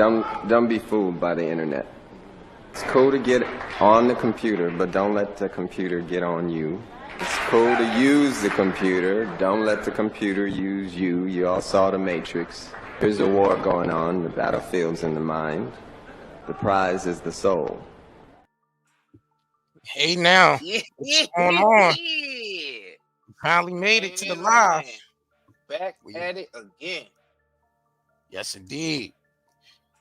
Don't be fooled by the internet. It's cool to get on the computer, but don't let the computer get on you. It's cool to use the computer. Don't let the computer use you. You all saw The Matrix. There's a war going on. The battlefield's in the mind. The prize is the soul. Hey now, what's going on? Finally made it to the live. Back at it again. Yes, indeed.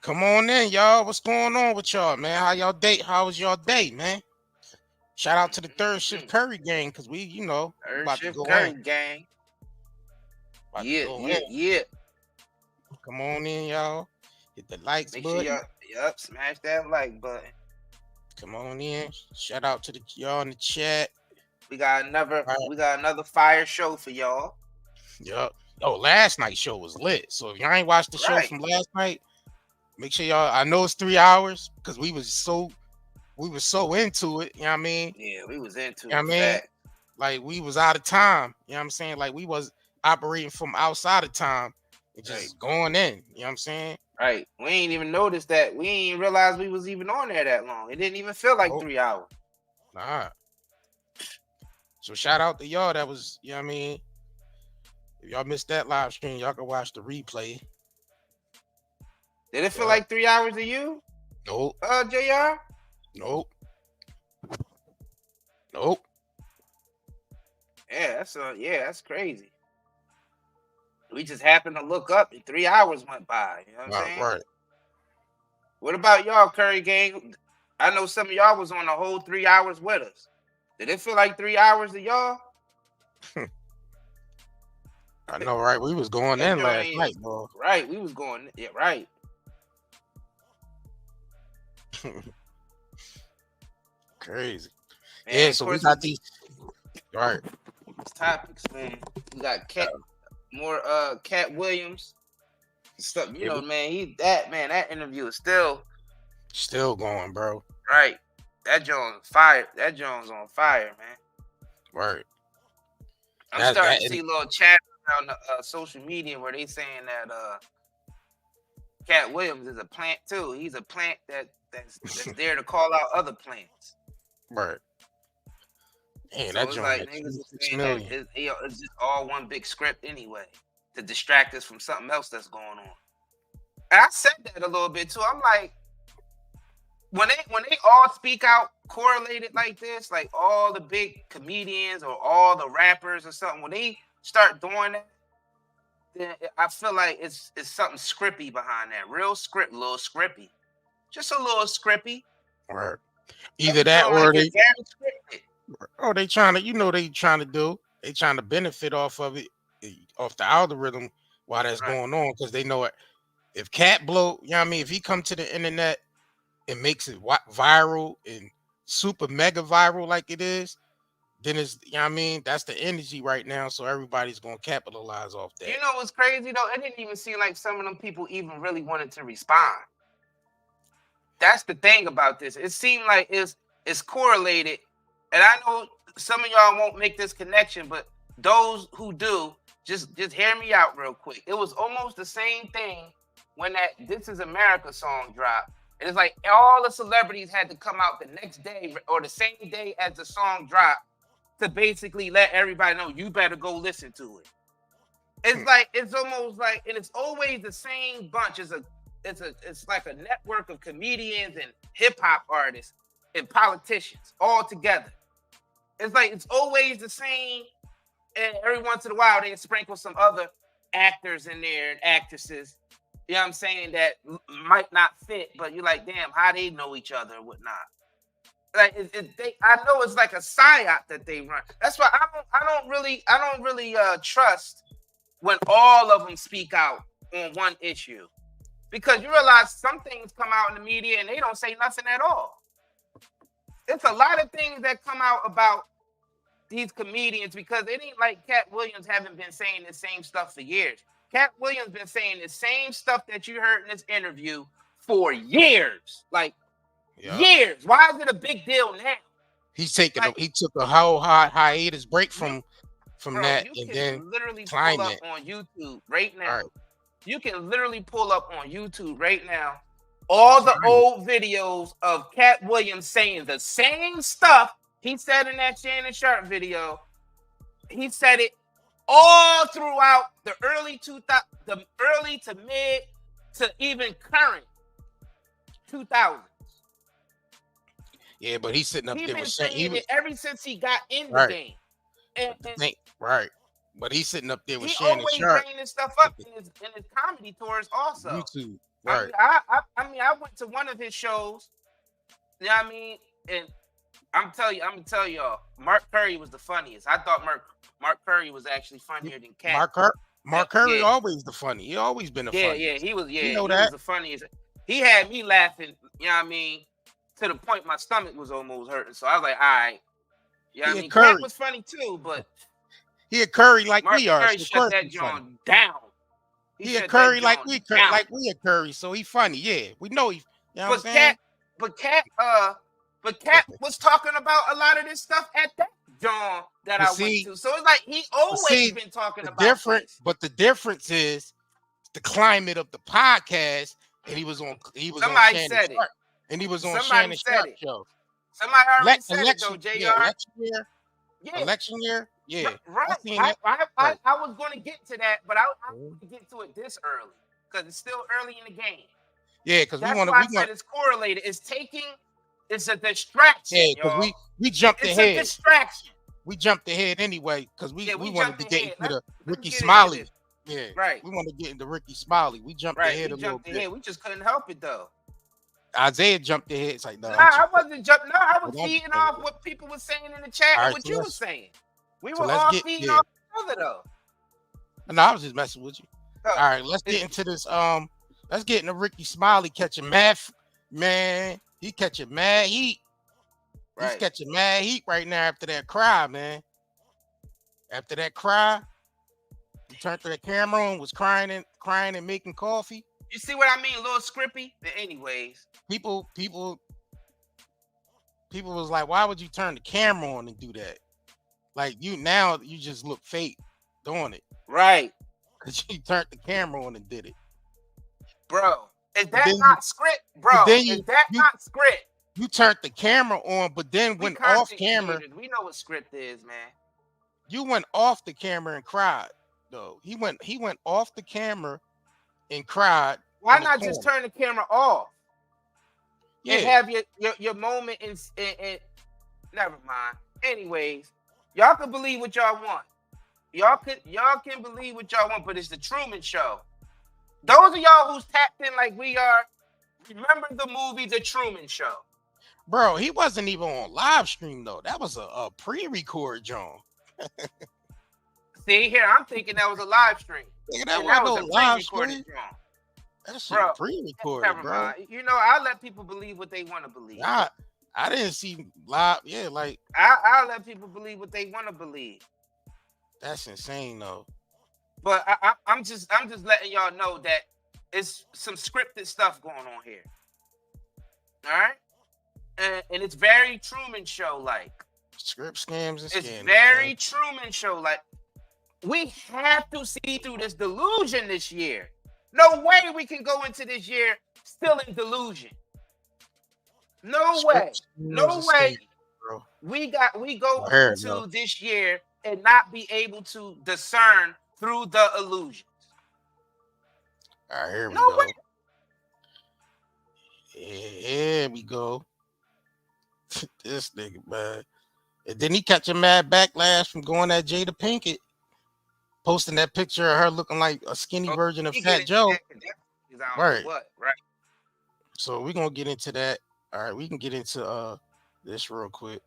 Come on in, y'all. What's going on with y'all, man? How was y'all day, man? Shout out to the third shift Curry gang, because we, you know, third shift Curry gang. Yeah. Come on in, y'all. Hit the likes button. Sure y'all, smash that like button. Come on in. Shout out to y'all in the chat. We got another fire show for y'all. Yup. Oh, last night's show was lit. So if y'all ain't watched the show from last night, make sure y'all. I know it's 3 hours because we were so into it. You know what I mean? Yeah, we was into it. You know what I mean? Like we was out of time. You know what I'm saying? Like we was operating from outside of time and just going in. You know what I'm saying? Right. We ain't even noticed that. We ain't realize we was even on there that long. It didn't even feel like 3 hours. Nah. So shout out to y'all. That was, you know what I mean? If y'all missed that live stream, y'all can watch the replay. Did it feel like 3 hours to you? Nope. JR? Nope. Yeah, that's crazy. We just happened to look up and 3 hours went by. You know what I'm saying? Right. What about y'all, Curry gang? I know some of y'all was on the whole 3 hours with us. Did it feel like 3 hours to y'all? I know, right? We was going in last night, bro. Right, we was going. Yeah, right. Crazy. Man, yeah, so we got these. Right. Topics, man. We got Katt Williams. Stuff, you know, man. That interview is still going, bro. Right. That Jones fire. That Jones on fire, man. Right. I'm starting to see a little chat on the social media where they saying that Katt Williams is a plant too. He's a plant that's there to call out other plants. Right. Hey, So that it's joint like niggas saying that it's just all one big script anyway to distract us from something else that's going on. And I said that a little bit too. I'm like, when they all speak out correlated like this, like all the big comedians or all the rappers or something, when they start doing that, then I feel like it's something scripty behind that. Real script, little scripty. Just a little scripty. Right. Either that or they trying to benefit off of it, off the algorithm while that's going on, because they know it. If Katt blow, you know what I mean? If he come to the internet and makes it viral and super mega viral like it is, then it's, you know what I mean? That's the energy right now. So everybody's going to capitalize off that. You know what's crazy though? It didn't even seem like some of them people even really wanted to respond. That's the thing about this. It seemed like it's correlated. And I know some of y'all won't make this connection, but those who do, just hear me out real quick. It was almost the same thing when that This Is America song dropped. And it's like all the celebrities had to come out the next day or the same day as the song dropped to basically let everybody know you better go listen to it. It's like, it's almost like, and it's always the same bunch. It's like a network of comedians and hip hop artists and politicians all together. It's like it's always the same, and every once in a while they sprinkle some other actors in there and actresses. You know what I'm saying, that might not fit, but you're like, damn, how they know each other and whatnot. Like I know it's like a psyop that they run. That's why I don't really trust when all of them speak out on one issue, because you realize some things come out in the media and they don't say nothing at all. It's a lot of things that come out about these comedians, because it ain't like Katt Williams haven't been saying the same stuff for years. Katt Williams been saying the same stuff that you heard in this interview for years. Like years. Why is it a big deal now? He took a whole hiatus break from that, and then literally pull up on YouTube right now. You can literally pull up on YouTube right now all the old videos of Katt Williams saying the same stuff he said in that Shannon Sharp video. He said it all throughout the early to mid to even current 2000s. Yeah, but he's sitting up He's there been with saying it ever since he got in the game. And right. But he's sitting up there with he Shannon always Sharp. bringing this stuff up in his comedy tours also. YouTube. Right. I mean, I went to one of his shows. You know what I mean? And I'm gonna tell y'all, Mark Curry was the funniest. I thought Mark Curry was actually funnier than Katt. Mark Curry always the funny. He always been the funny. Yeah, he was. Yeah, you know he was the funniest. He had me laughing. You know what I mean? To the point my stomach was almost hurting. So I was like, all right. You know what I mean? Katt was funny too, but he a Curry like Mark we are. Curry shut that joint down. He a Curry like we a Curry. So he funny. Yeah, we know he. You know what I'm saying? But Katt was talking about a lot of this stuff at that John that I went to. So it's like he always been talking about this. But the difference is the climate of the podcast, and he was on somebody on said it. And he was on Shannon Sharp show. Somebody already said it though, JR. Election year. Yeah. Right. I was going to get to that, but I want to get to it this early because it's still early in the game. Yeah, because we want to. It's correlated. It's a distraction. Yeah, because we jumped ahead. It's a distraction. We jumped ahead anyway because we wanted to get into the Rickey Smiley. Yeah, right. We wanted to get into Rickey Smiley. We jumped ahead a little bit. We just couldn't help it though. Isaiah jumped ahead. It's like, no, I wasn't jumping. No, I was feeding off what people were saying in the chat and what you were saying. We were all feeding off each other though. No, I was just messing with you. All right, let's get into this. Let's get into Rickey Smiley catching mad, man. He catching mad heat. He's catching mad heat right now after that cry, man. After that cry, he turned to the camera and was crying and making coffee. You see what I mean? A little scrippy. But anyways, people was like, why would you turn the camera on and do that? Like you just look fake doing it. Right. Because you turned the camera on and did it. Bro, is that not script? Bro, is that not script? You turned the camera on, but then went off camera. We know what script is, man. You went off the camera and cried, though. He went off the camera and cried. Why not just turn the camera off? Yeah. And have your moment and never mind. Anyways, y'all can believe what y'all want. Y'all can believe what y'all want, but it's the Truman Show. Those of y'all who's tapped in like we are, remember the movie The Truman Show. Bro, he wasn't even on live stream though. That was a pre-record, John. See here, I'm thinking that was a live stream. That was a live stream. That shit bro, pre-recorded, bro. Mind. You know, I let people believe what they want to believe. I didn't see live. Yeah, like I let people believe what they want to believe. That's insane, though. But I'm just letting y'all know that it's some scripted stuff going on here. All right, and it's very Truman Show like. Script scams and scams. It's very Truman Show like. We have to see through this delusion this year. No way we can go into this year still in delusion. No way. No way. We go into this year and not be able to discern through the illusions. All right, here we go. Way. Here we go. This nigga, man. And then he catch a mad backlash from going at Jada Pinkett, posting that picture of her looking like a skinny version of Fat Joe. Right. So we're gonna get into that. All right, we can get into this real quick.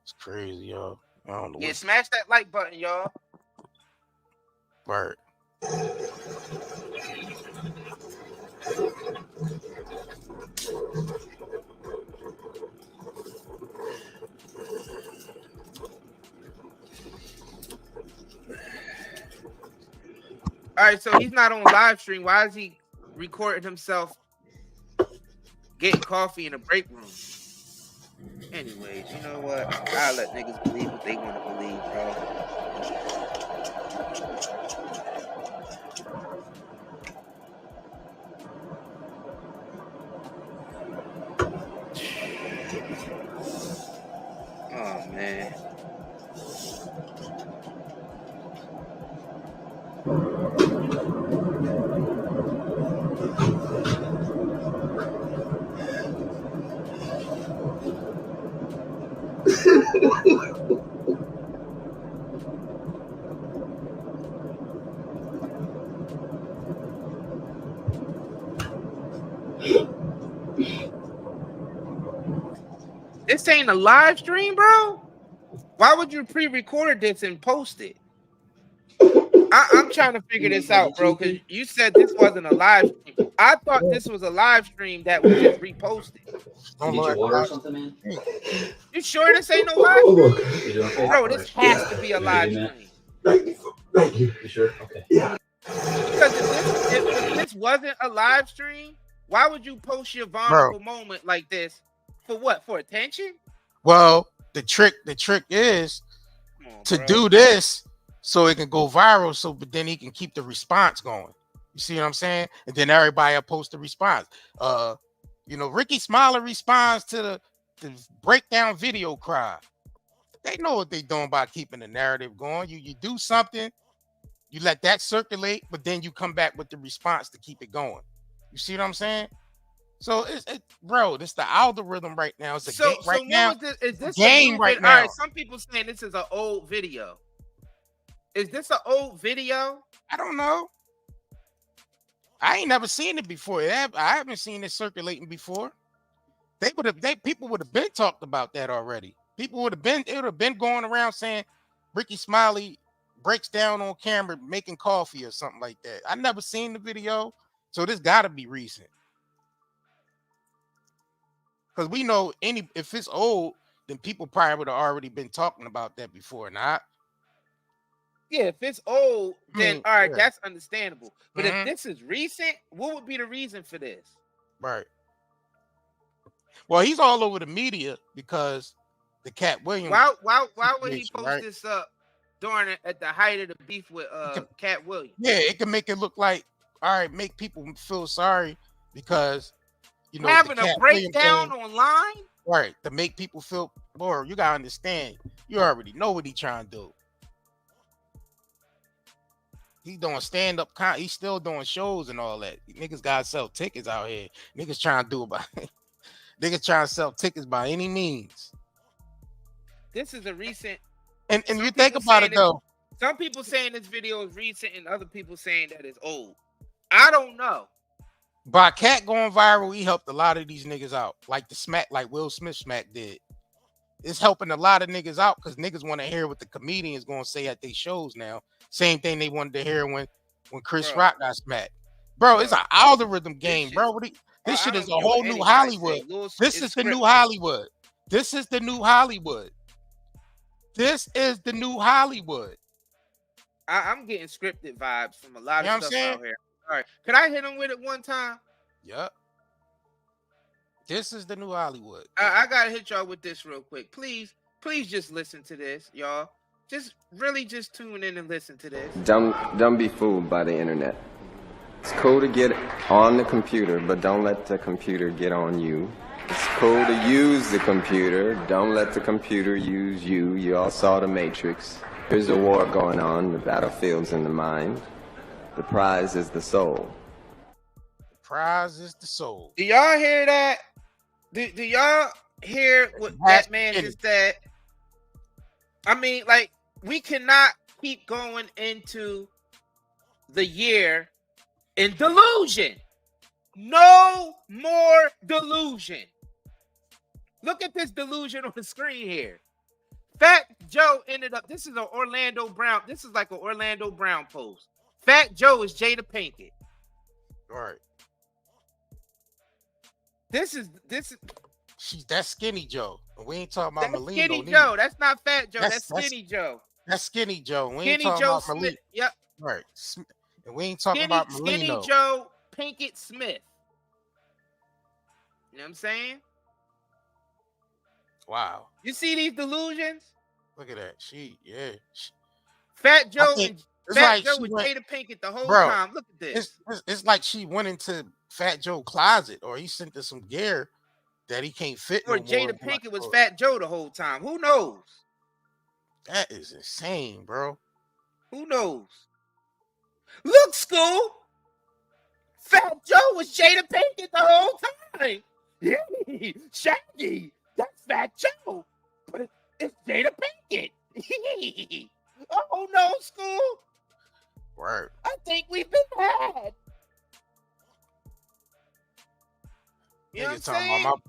It's crazy, y'all. I don't know. Yeah, smash that like button, y'all. Right. All right, so he's not on live stream. Why is he recording himself getting coffee in a break room? Anyways, you know what? I'll let niggas believe what they want to believe, bro. This ain't a live stream, bro. Why would you pre-record this and post it? I'm trying to figure this out, bro, because you said this wasn't a live stream. I thought this was a live stream that was just reposted. Get your water or something, man? You sure this ain't no live stream? Bro, this has to be a live stream. Thank you. You sure? Okay. Yeah. Because if this wasn't a live stream, why would you post your vulnerable moment like this? For what? For attention? Well, the trick is to do this so it can go viral, but then he can keep the response going. You see what I'm saying? And then everybody will post the response. Rickey Smiley responds to the breakdown video cry. They know what they're doing by keeping the narrative going. You do something, you let that circulate, but then you come back with the response to keep it going. You see what I'm saying? So bro, this the algorithm right now. It's a game right now. Is this game right now? All right, some people saying this is an old video. Is this an old video? I don't know. I ain't never seen it before. I haven't seen it circulating before. People would have been talked about that already. It would have been going around saying Rickey Smiley breaks down on camera making coffee or something like that. I never seen the video, so this gotta be recent. Because we know if it's old, then people probably would have already been talking about that before, not? Yeah, if it's old, then all right, that's understandable. But if this is recent, what would be the reason for this? Right. Well, he's all over the media because the Katt Williams. Why would he post this up at the height of the beef with Katt Williams? Yeah, it can make it look like, all right, make people feel sorry because having a breakdown online, right? To make people feel, boy, you gotta understand. You already know what he's trying to do. He's doing stand-up. He's still doing shows and all that. Niggas gotta sell tickets out here. Niggas trying to do about. Niggas trying to sell tickets by any means. This is a recent. And you think about it though. Some people saying this video is recent, and other people saying that it's old. I don't know. By Katt going viral, he helped a lot of these niggas out, like Will Smith smack did. It's helping a lot of niggas out because niggas want to hear what the comedians gonna say at their shows now. Same thing they wanted to hear when Chris Rock got smacked. Bro, it's an algorithm game, bro. This shit is a whole new Hollywood. This is the new Hollywood. This is the new Hollywood. This is the new Hollywood. I'm getting scripted vibes from a lot of stuff out here. All right, could I hit him with it one time? Yep. This is the new Hollywood. I gotta hit y'all with this real quick. Please just listen to this, y'all. Just tune in and listen to this. Don't be fooled by the internet. It's cool to get on the computer, but don't let the computer get on you. It's cool to use the computer. Don't let the computer use you. You all saw The Matrix. There's a war going on. The battlefield's in the mind. The prize is the soul. The prize is the soul. Do y'all hear that? Do y'all hear what that man just said? I mean, like, we cannot keep going into the year in delusion. No more delusion. Look at this delusion on the screen here. Fat Joe ended up, this is an Orlando Brown. This is like an Orlando Brown post. Fat Joe is Jada Pinkett. All right. That's Skinny Joe. We ain't talking about Melino. Skinny Joe. That's not Fat Joe. That's Skinny Joe. That's Skinny Joe. We ain't talking about Melino. Yep. Right. And we ain't talking about Melino. Skinny Joe Pinkett Smith. You know what I'm saying? Wow. You see these delusions? Look at that. Fat Joe and Fat Joe with Jada Pinkett the whole time. Look at this. It's like she went into Fat Joe's closet, or he sent her some gear that he can't fit. Or Jada Pinkett was Fat Joe the whole time. Who knows? That is insane, bro. Who knows? Look, school. Fat Joe was Jada Pinkett the whole time. Yeah, Shaggy. That's Fat Joe. But it's Jada Pinkett. Oh no, school. Right. I think we've been had. You know what I'm Niggas talking saying? about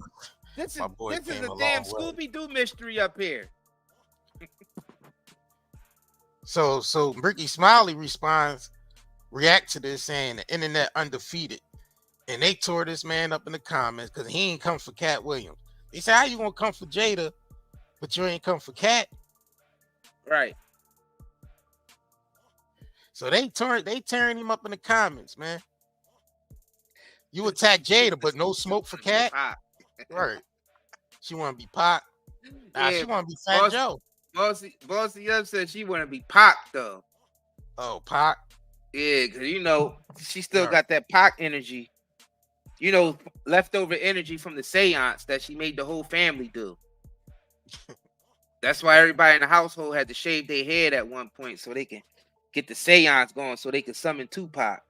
This is my boy this is came a a damn long way. Scooby-Doo mystery up here. So Rickey Smiley react to this saying the internet undefeated. And they tore this man up in the comments because he ain't come for Katt Williams. They said, how you gonna come for Jada, but you ain't come for Katt? Right. So they tearing him up in the comments, man. You attack Jada, but no smoke for Katt. Right. She wanna be Pac. Nah, Yeah, she wanna be Fat Joe. Bossy Up said she wanna be Pac though. Oh, Pac. Yeah, because you know, she still got that Pac energy. You know, leftover energy from the seance that she made the whole family do. That's why everybody in the household had to shave their head at one point so they can get the seance going so they can summon Tupac.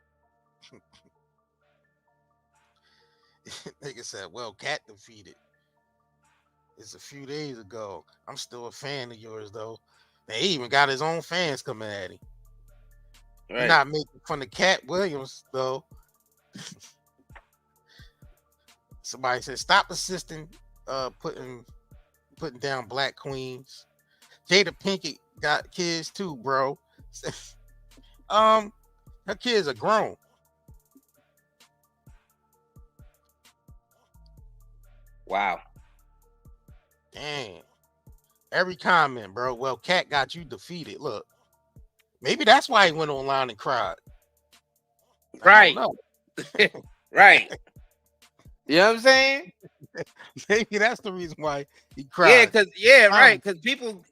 Nigga said, well, Katt defeated. It's a few days ago. I'm still a fan of yours, though. They even got his own fans coming at him. Right. You're not making fun of Katt Williams, though. Somebody said, stop assisting putting down black queens. Jada Pinkett got kids too, bro. Her kids are grown. Wow. Damn. Every comment, bro. Well, Katt got you defeated. Look. Maybe that's why he went online and cried. Right. Right. You know what I'm saying? Maybe that's the reason why he cried. Right. Because people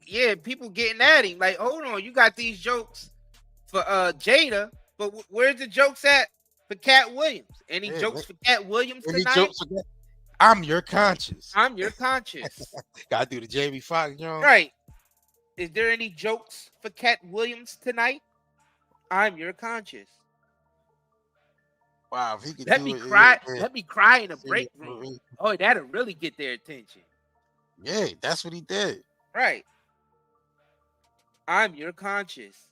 getting at him. Like, hold on, you got these jokes for Jada, but where's the jokes at for Katt Williams? Any jokes for Katt Williams tonight? I'm your conscience. I'm your conscience. Gotta do the Jamie Foxx, you know? Right. Is there any jokes for Katt Williams tonight? I'm your conscience. Wow, if he could let do me it, cry. yeah. Let me cry in a break room. Oh, that'll really get their attention. Yeah, that's what he did. Right. I'm your conscience.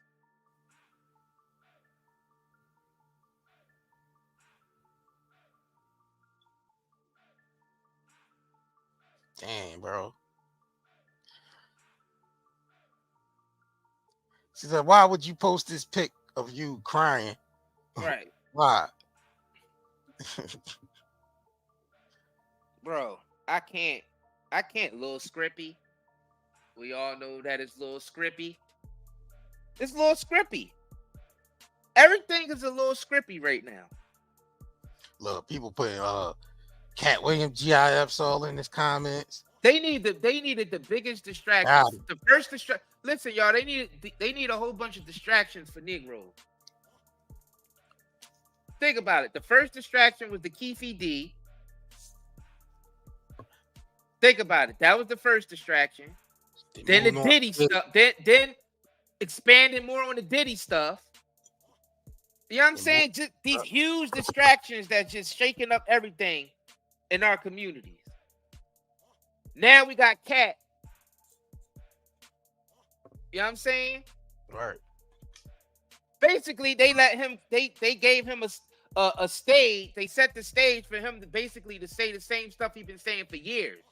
Damn, bro. She said, why would you post this pic of you crying? Right. Why? Bro, I can't Lil Scrippy. We all know that it's Lil Scrippy. It's Lil Scrippy. Everything is a little Scrippy right now. Look, people putting Katt Williams GIFs all in his comments. They needed the biggest distraction. The first distraction. Listen, y'all, they need a whole bunch of distractions for Negroes. Think about it. The first distraction was the Keefy D. Think about it. That was the first distraction. Then the Diddy stuff. Then expanding more on the Diddy stuff. You know what I'm saying? Just these huge distractions that just shaking up everything in our communities. Now we got Katt. You know what I'm saying? Right. Basically, they let him. They gave him a stage. They set the stage for him to basically to say the same stuff he's been saying for years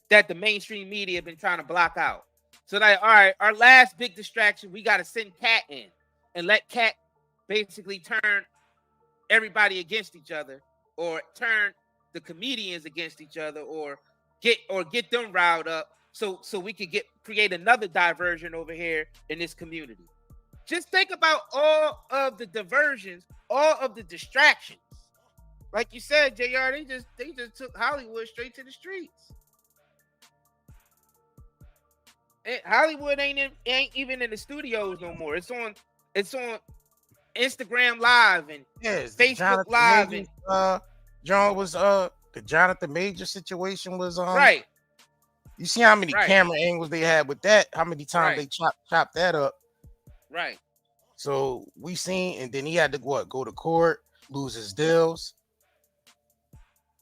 that the mainstream media have been trying to block out. So like, all right, our last big distraction, we got to send Katt in and let Katt basically turn everybody against each other, or turn the comedians against each other, or get them riled up, so we could create another diversion over here in this community. Just think about all of the diversions, all of the distractions. Like you said, JR, they just took Hollywood straight to the streets. And Hollywood ain't even in the studios no more. It's on Instagram Live and Facebook Live. Major, and John was the Jonathan Major situation was right. You see how many camera angles they had with that? How many times they chopped that up? Right. So we seen, and then he had to go to court, lose his deals.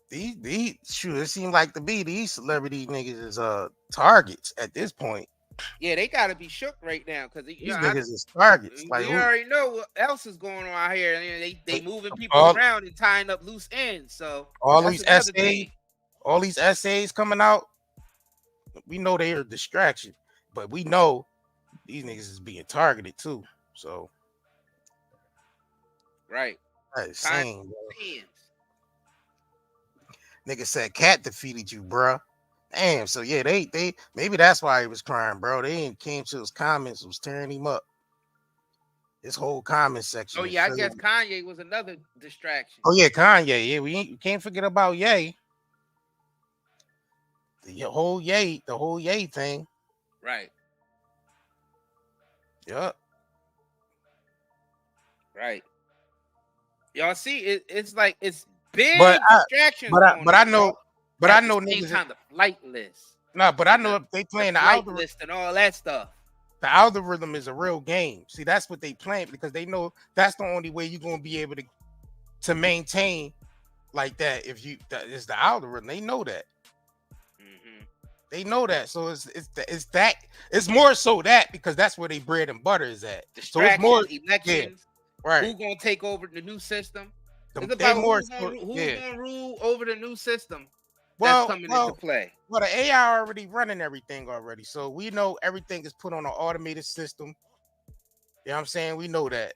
These shoot, it seemed like to be these celebrity niggas is targets at this point. Yeah, they gotta be shook right now because these niggas is targets. Like, you already know what else is going on out here. They moving people around and tying up loose ends. So all these SA all these essays coming out, we know they are a distraction, but we know these niggas is being targeted too. So Right. that's Time insane, bro. hands. Nigga said Katt defeated you, bro. Damn. So yeah, they maybe that's why he was crying, bro. They ain't came to his comments, was tearing him up. His whole comment section. Oh is yeah, I filled guess with- Kanye was another distraction. Oh yeah, Kanye. Yeah, we can't forget about Ye. The whole Ye thing. Right. Yup. Right. Y'all see, it's like it's big But distractions. I know, but I know at the same niggas. time, the flight list. No, but I know if they playing the flight algorithm, list and all that stuff. the algorithm is a real game. See, that's what they playing because they know that's the only way you're gonna be able to maintain like that. If you that is the algorithm, they know that. Mm-hmm. They know that. So it's more so that because that's where they bread and butter is at. So it's Distractions, more elections. right. Who's gonna take over the new system? It's They about more who's gonna rule over the new system that's coming into play. Well, the AI already running everything already. So we know everything is put on an automated system. You know what I'm saying? We know that.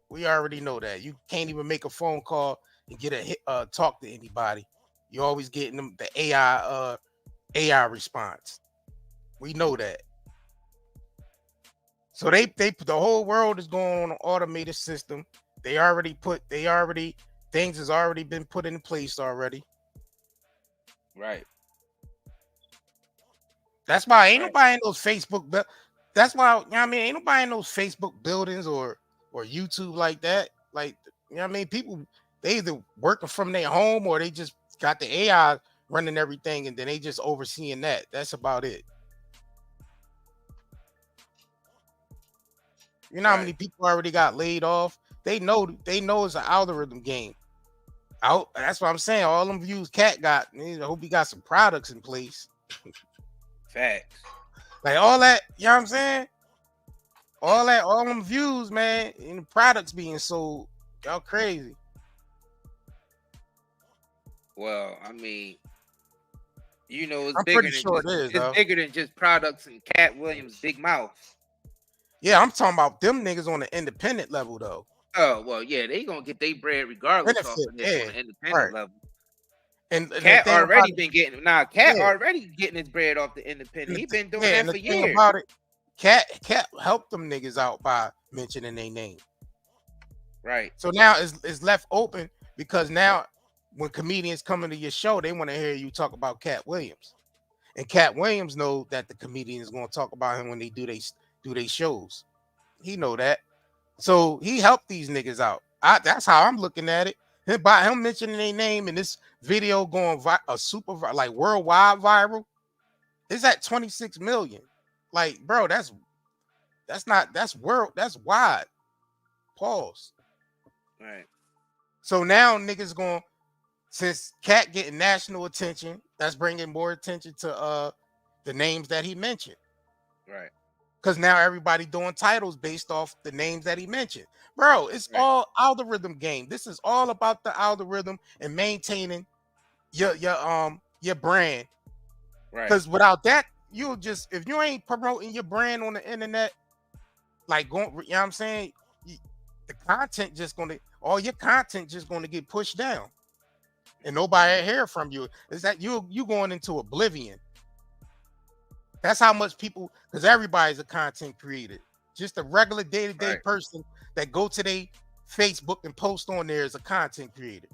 We already know that. You can't even make a phone call and get talk to anybody. You're always getting them the AI response. We know that. So they the whole world is going on an automated system. Things has already been put in place already. Right. That's why ain't nobody in those Facebook. That's why, you know what I mean, ain't nobody in those Facebook buildings or YouTube like that. Like, you know what I mean, people they either working from their home or they just got the AI running everything and then they just overseeing that. That's about it. You know how many people already got laid off? They know it's an algorithm game. That's what I'm saying. All them views Katt got. I hope he got some products in place. Facts. Like all that, you know what I'm saying? All them views, man, and the products being sold. Y'all crazy. Well, I mean, you know, it's I'm bigger pretty than sure just, it is, though. it's bigger than just products and Katt Williams' big mouth. Yeah, I'm talking about them niggas on the independent level, though. Oh well, yeah, they gonna get their bread regardless off of this on an independent level. And Katt already been getting already getting his bread off the independent. He been doing that for years. About it, Katt helped them niggas out by mentioning their name. Right. So now it's left open because now when comedians come into your show, they want to hear you talk about Katt Williams, and Katt Williams know that the comedian is going to talk about him when they do they shows. He know that. So he helped these niggas out. That's how I'm looking at it. And by him mentioning their name and this video going like worldwide viral, it's at 26 million. Like, bro, that's wide. Pause. Right. So now niggas going, since Katt getting national attention, that's bringing more attention to the names that he mentioned. Right. Because now everybody doing titles based off the names that he mentioned. Bro, it's all algorithm game. This is all about the algorithm and maintaining your brand. Right. Because without that, you'll just, if you ain't promoting your brand on the internet, like going, you know what I'm saying? The content just all your content just gonna get pushed down. And nobody hear from you. Is that you going into oblivion? That's how much people, because everybody's a content creator. Just a regular day-to-day person that go to their Facebook and post on there is a content creator.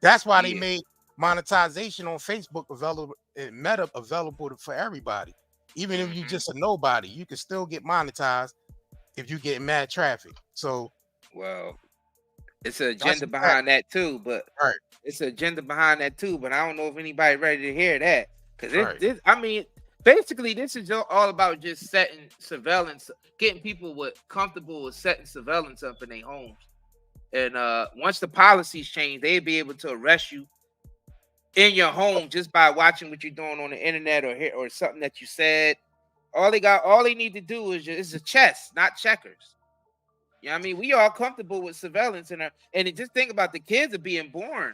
That's why they made monetization on Facebook available and Meta available for everybody. Even if you just a nobody, you can still get monetized if you get mad traffic. So, well, it's an agenda behind that too, but it's an agenda behind that too. But I don't know if anybody ready to hear that because I mean. Basically, this is all about just setting surveillance, getting people comfortable with setting surveillance up in their homes. And once the policies change, they'll be able to arrest you in your home just by watching what you're doing on the internet or something that you said. All they need to do is it's a chess, not checkers. You know what I mean? We all comfortable with surveillance and just think about the kids are being born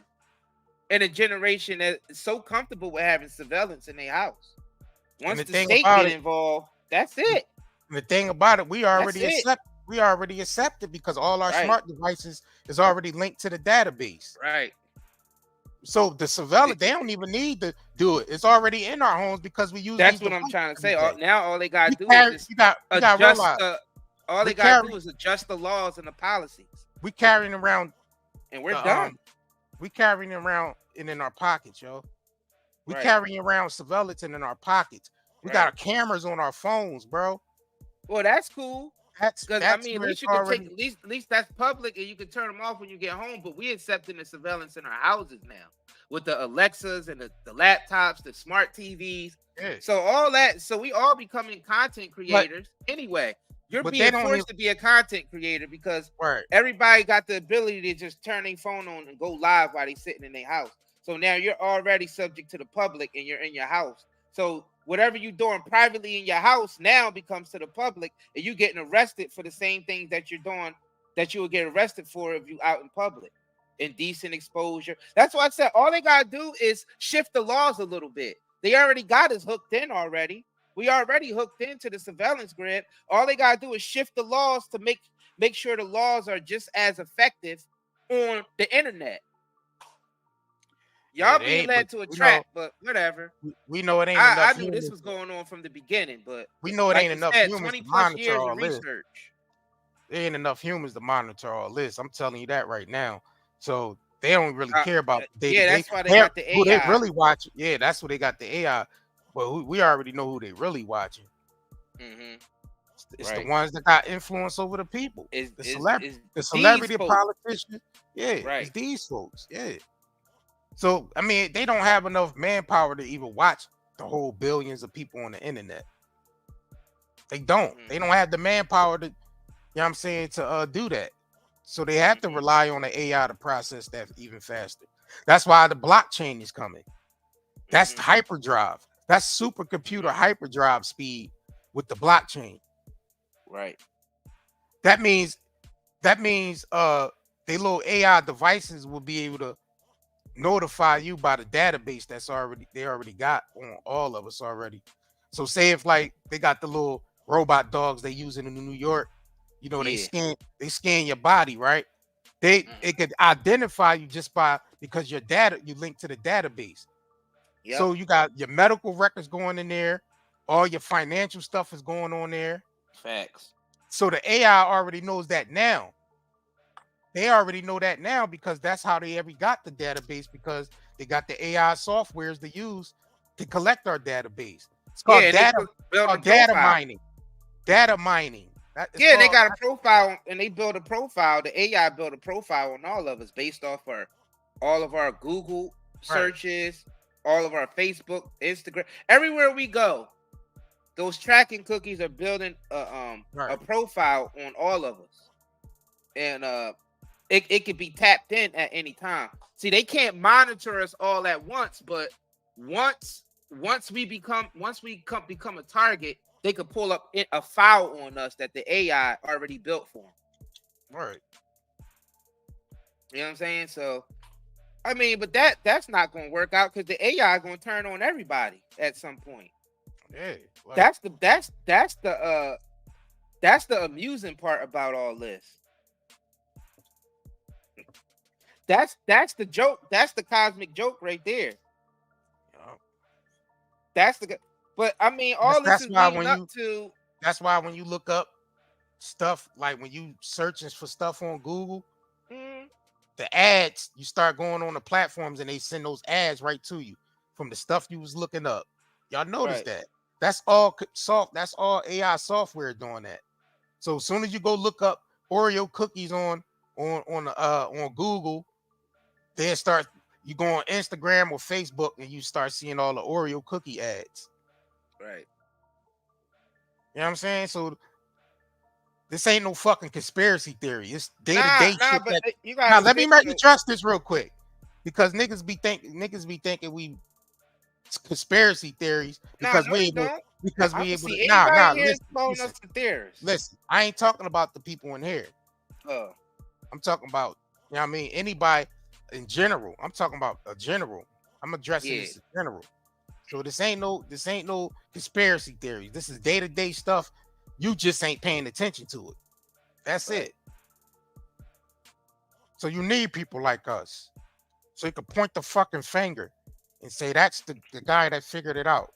in a generation that is so comfortable with having surveillance in their house. Once the thing state about get it, involved, that's it. the thing about it, we already it. accept it because all our Right. smart devices is already linked to the database. Right. So the surveillance, they don't even need to do it. It's already in our homes because we use. That's these what I'm devices trying to say. every day. Now all they gotta We do carry- is just you got adjust realize, all they we gotta carry- do is adjust the laws and the policies, we carrying around and we're the, done. we carrying around it in our pockets, yo. We Right. carrying around surveillance in our pockets. We Right. got cameras on our phones, bro. Well, that's cool. That's Because that's I mean, at where least it's you can already. take at least that's public, and you can turn them off when you get home. But we accepting the surveillance in our houses now with the Alexas and the laptops, the smart TVs. Yeah. So all that, so we all becoming content creators anyway. You're but they being don't forced even- to be a content creator because Right. everybody got the ability to just turn their phone on and go live while they sitting in their house. So now you're already subject to the public and you're in your house. So whatever you're doing privately in your house now becomes to the public, and you getting arrested for the same things that you're doing that you would get arrested for if you out in public. Indecent exposure. That's why I said all they gotta do is shift the laws a little bit. They already got us hooked in already. We already hooked into the surveillance grid. All they gotta do is shift the laws to make sure the laws are just as effective on the internet. Y'all being led to a trap, but whatever. We know it ain't I enough. knew humans. this was going on from the beginning, but We know it like ain't you enough said, humans 20 to plus monitor years all of this. research. There ain't enough humans to monitor all this. I'm telling you that right now. So they don't really care about yeah, that's why they got the Who they AI. really watching? Yeah, that's what they got the AI. But we already know who they really watching. Mm-hmm. It's the ones that got influence over the people. It's the these celebrity folks. politicians. Yeah, Right. it's these folks. Yeah. So I mean, they don't have enough manpower to even watch the whole billions of people on the internet. They don't. They don't have the manpower to, you know what I'm saying, to do that. So they have to rely on the AI to process that even faster. That's why the blockchain is coming. That's hyperdrive. That's supercomputer hyperdrive speed with the blockchain. Right. That means they little AI devices will be able to notify you by the database they already got on all of us already. So say if like they got the little robot dogs they using in New York, you know, they scan your body, right? It could identify you just because your data, you link to the database. Yep. So you got your medical records going in there, all your financial stuff is going on there. Facts. So the AI already knows that now. They already know that now because that's how they ever got the database, because they got the AI softwares to use to collect our database. It's called data mining. Data mining. They got a profile and they build a profile. The AI built a profile on all of us based off all of our Google searches, all of our Facebook, Instagram, everywhere we go. Those tracking cookies are building a profile on all of us, and it could be tapped in at any time. See, they can't monitor us all at once, but once we become a target, they could pull up a file on us that the AI already built for them. Right. You know what I'm saying? So, I mean, but that's not going to work out because the AI is going to turn on everybody at some point. Yeah. Like, that's the amusing part about all this. That's the joke. That's the cosmic joke right there. That's the. But I mean, all this is leading up to. That's why when you look up stuff, like when you searching for stuff on Google, the ads, you start going on the platforms and they send those ads right to you from the stuff you was looking up. Y'all notice that? That's all That's all AI software doing that. So as soon as you go look up Oreo cookies on Google, then you go on Instagram or Facebook and you start seeing all the Oreo cookie ads. Right. You know what I'm saying? So this ain't no fucking conspiracy theory. It's day-to-day shit. But now let me make you trust this real quick, because niggas be thinking we conspiracy theories because we able to. Nah. Listen, I ain't talking about the people in here. I'm talking about, you know what I mean, anybody in general. I'm talking about a general. I'm addressing Yeah. this in general. So this ain't no conspiracy theory. This is day-to-day stuff. You just ain't paying attention to it. That's Right. it. So you need people like us. So you can point the fucking finger and say that's the guy that figured it out.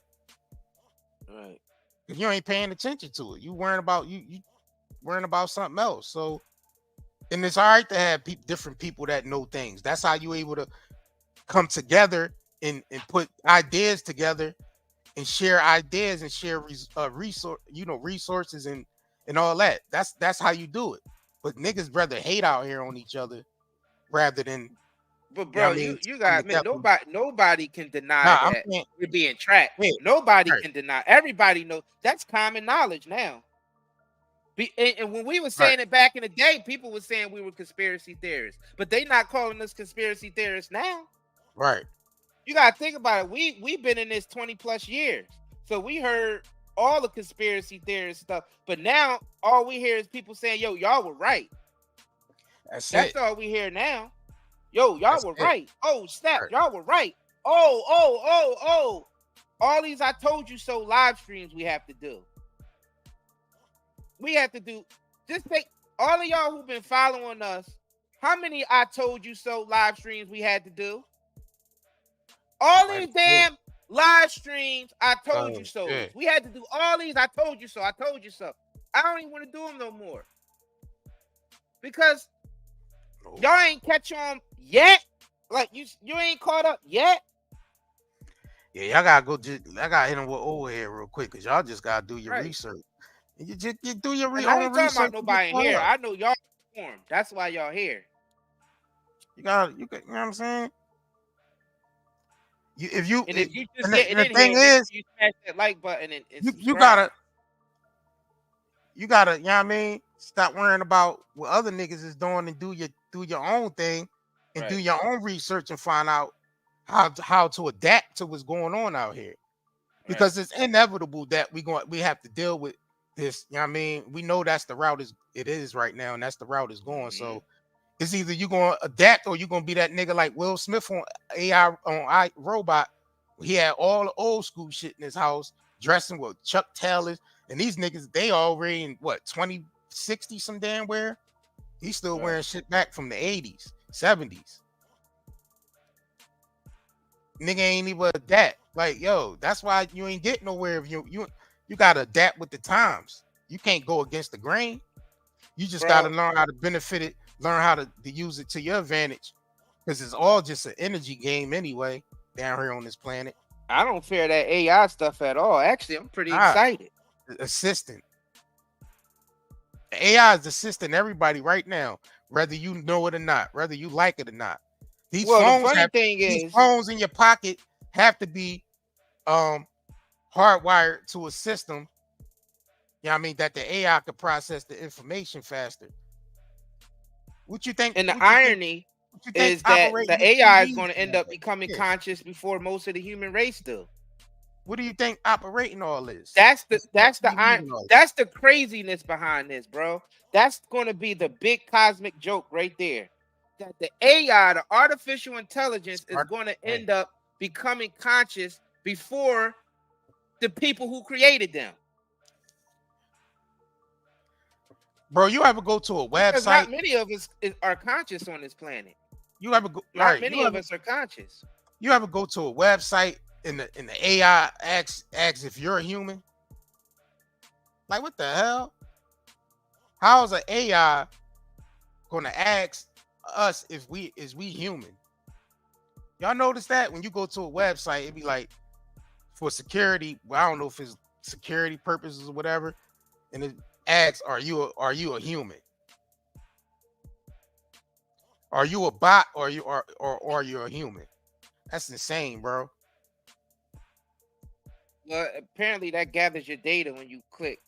Right. If you ain't paying attention to it, you worrying about you worrying about something else. So, and it's all right to have different people that know things. That's how you able to come together and put ideas together and share ideas and share resources and all that. That's how you do it. But niggas rather hate out here on each other rather than, But you know bro, what I mean, you come got man, together. nobody can deny Nah, I'm that saying, we're being tracked. yeah, Nobody right, can deny. Everybody knows that's common knowledge now. And when we were right, saying it back in the day, people were saying we were conspiracy theorists, but they not calling us conspiracy theorists now. right. You gotta think about it. We've been in this 20 plus years, so we heard all the conspiracy theorist stuff. But now all we hear is people saying, "Yo, y'all were right." That's That's it. all we hear now. Yo, y'all That's were it. right. Oh, snap, Right. y'all were right. Oh. All these I told you so live streams we have to do. We have to do, just take all of y'all who've been following us. How many I told you so live streams we had to do? All Right. these damn live streams I told you so. Yeah. We had to do all these I told you so. I told you so. I don't even want to do them no more. Because y'all ain't catch on yet. Like you ain't caught up yet. Yeah, y'all gotta go. I gotta hit him with over here real quick because y'all just gotta do your Right. research. And you do your And I own ain't talking research. about nobody in here. I know y'all informed. That's why y'all here. You got, you know what I'm saying? If you just and getting the in thing here, is, you smash that like button and you subscribe. you gotta, you know what I mean? Stop worrying about what other niggas is doing and do your own thing and do your own research and find out how to adapt to what's going on out here. Because it's inevitable that we have to deal with this. You know what I mean? We know that's the route it is right now, and that's the route it's going. So it's either you gonna adapt or you're gonna be that nigga like Will Smith on Robot. He had all the old school shit in his house, dressing with Chuck Taylors, and these niggas, they already in what 2060 some damn where. He's still wearing shit back from the 80s, 70s. Nigga ain't even adapt. Like, yo, that's why you ain't get nowhere if you gotta adapt with the times. You can't go against the grain. You just gotta learn how to benefit it, learn how to use it to your advantage. Because it's all just an energy game anyway, down here on this planet. I don't fear that AI stuff at all. Actually, I'm pretty excited. Assistant. The AI is assisting everybody right now, whether you know it or not, whether you like it or not. These phones in your pocket have to be hardwired to a system. You know what I mean? That the AI could process the information faster. What you think? And the irony is that the AI is going to end up becoming conscious before most of the human race do. What do you think operating all this? That's the craziness behind this, bro. That's going to be the big cosmic joke right there. That the AI, the artificial intelligence, is going to end up becoming conscious before the people who created them. Bro, you ever go to a website? Because not many of us are conscious on this planet. You ever go? Not many of us are conscious. You ever go to a website and the AI asks if you're a human? Like, what the hell? How is an AI gonna ask us if we human? Y'all notice that when you go to a website, it'd be like for security. Well, I don't know if it's security purposes or whatever, and it asks, "Are you a human? Are you a bot? Or are you a human?" That's insane, bro. Well, apparently that gathers your data when you click.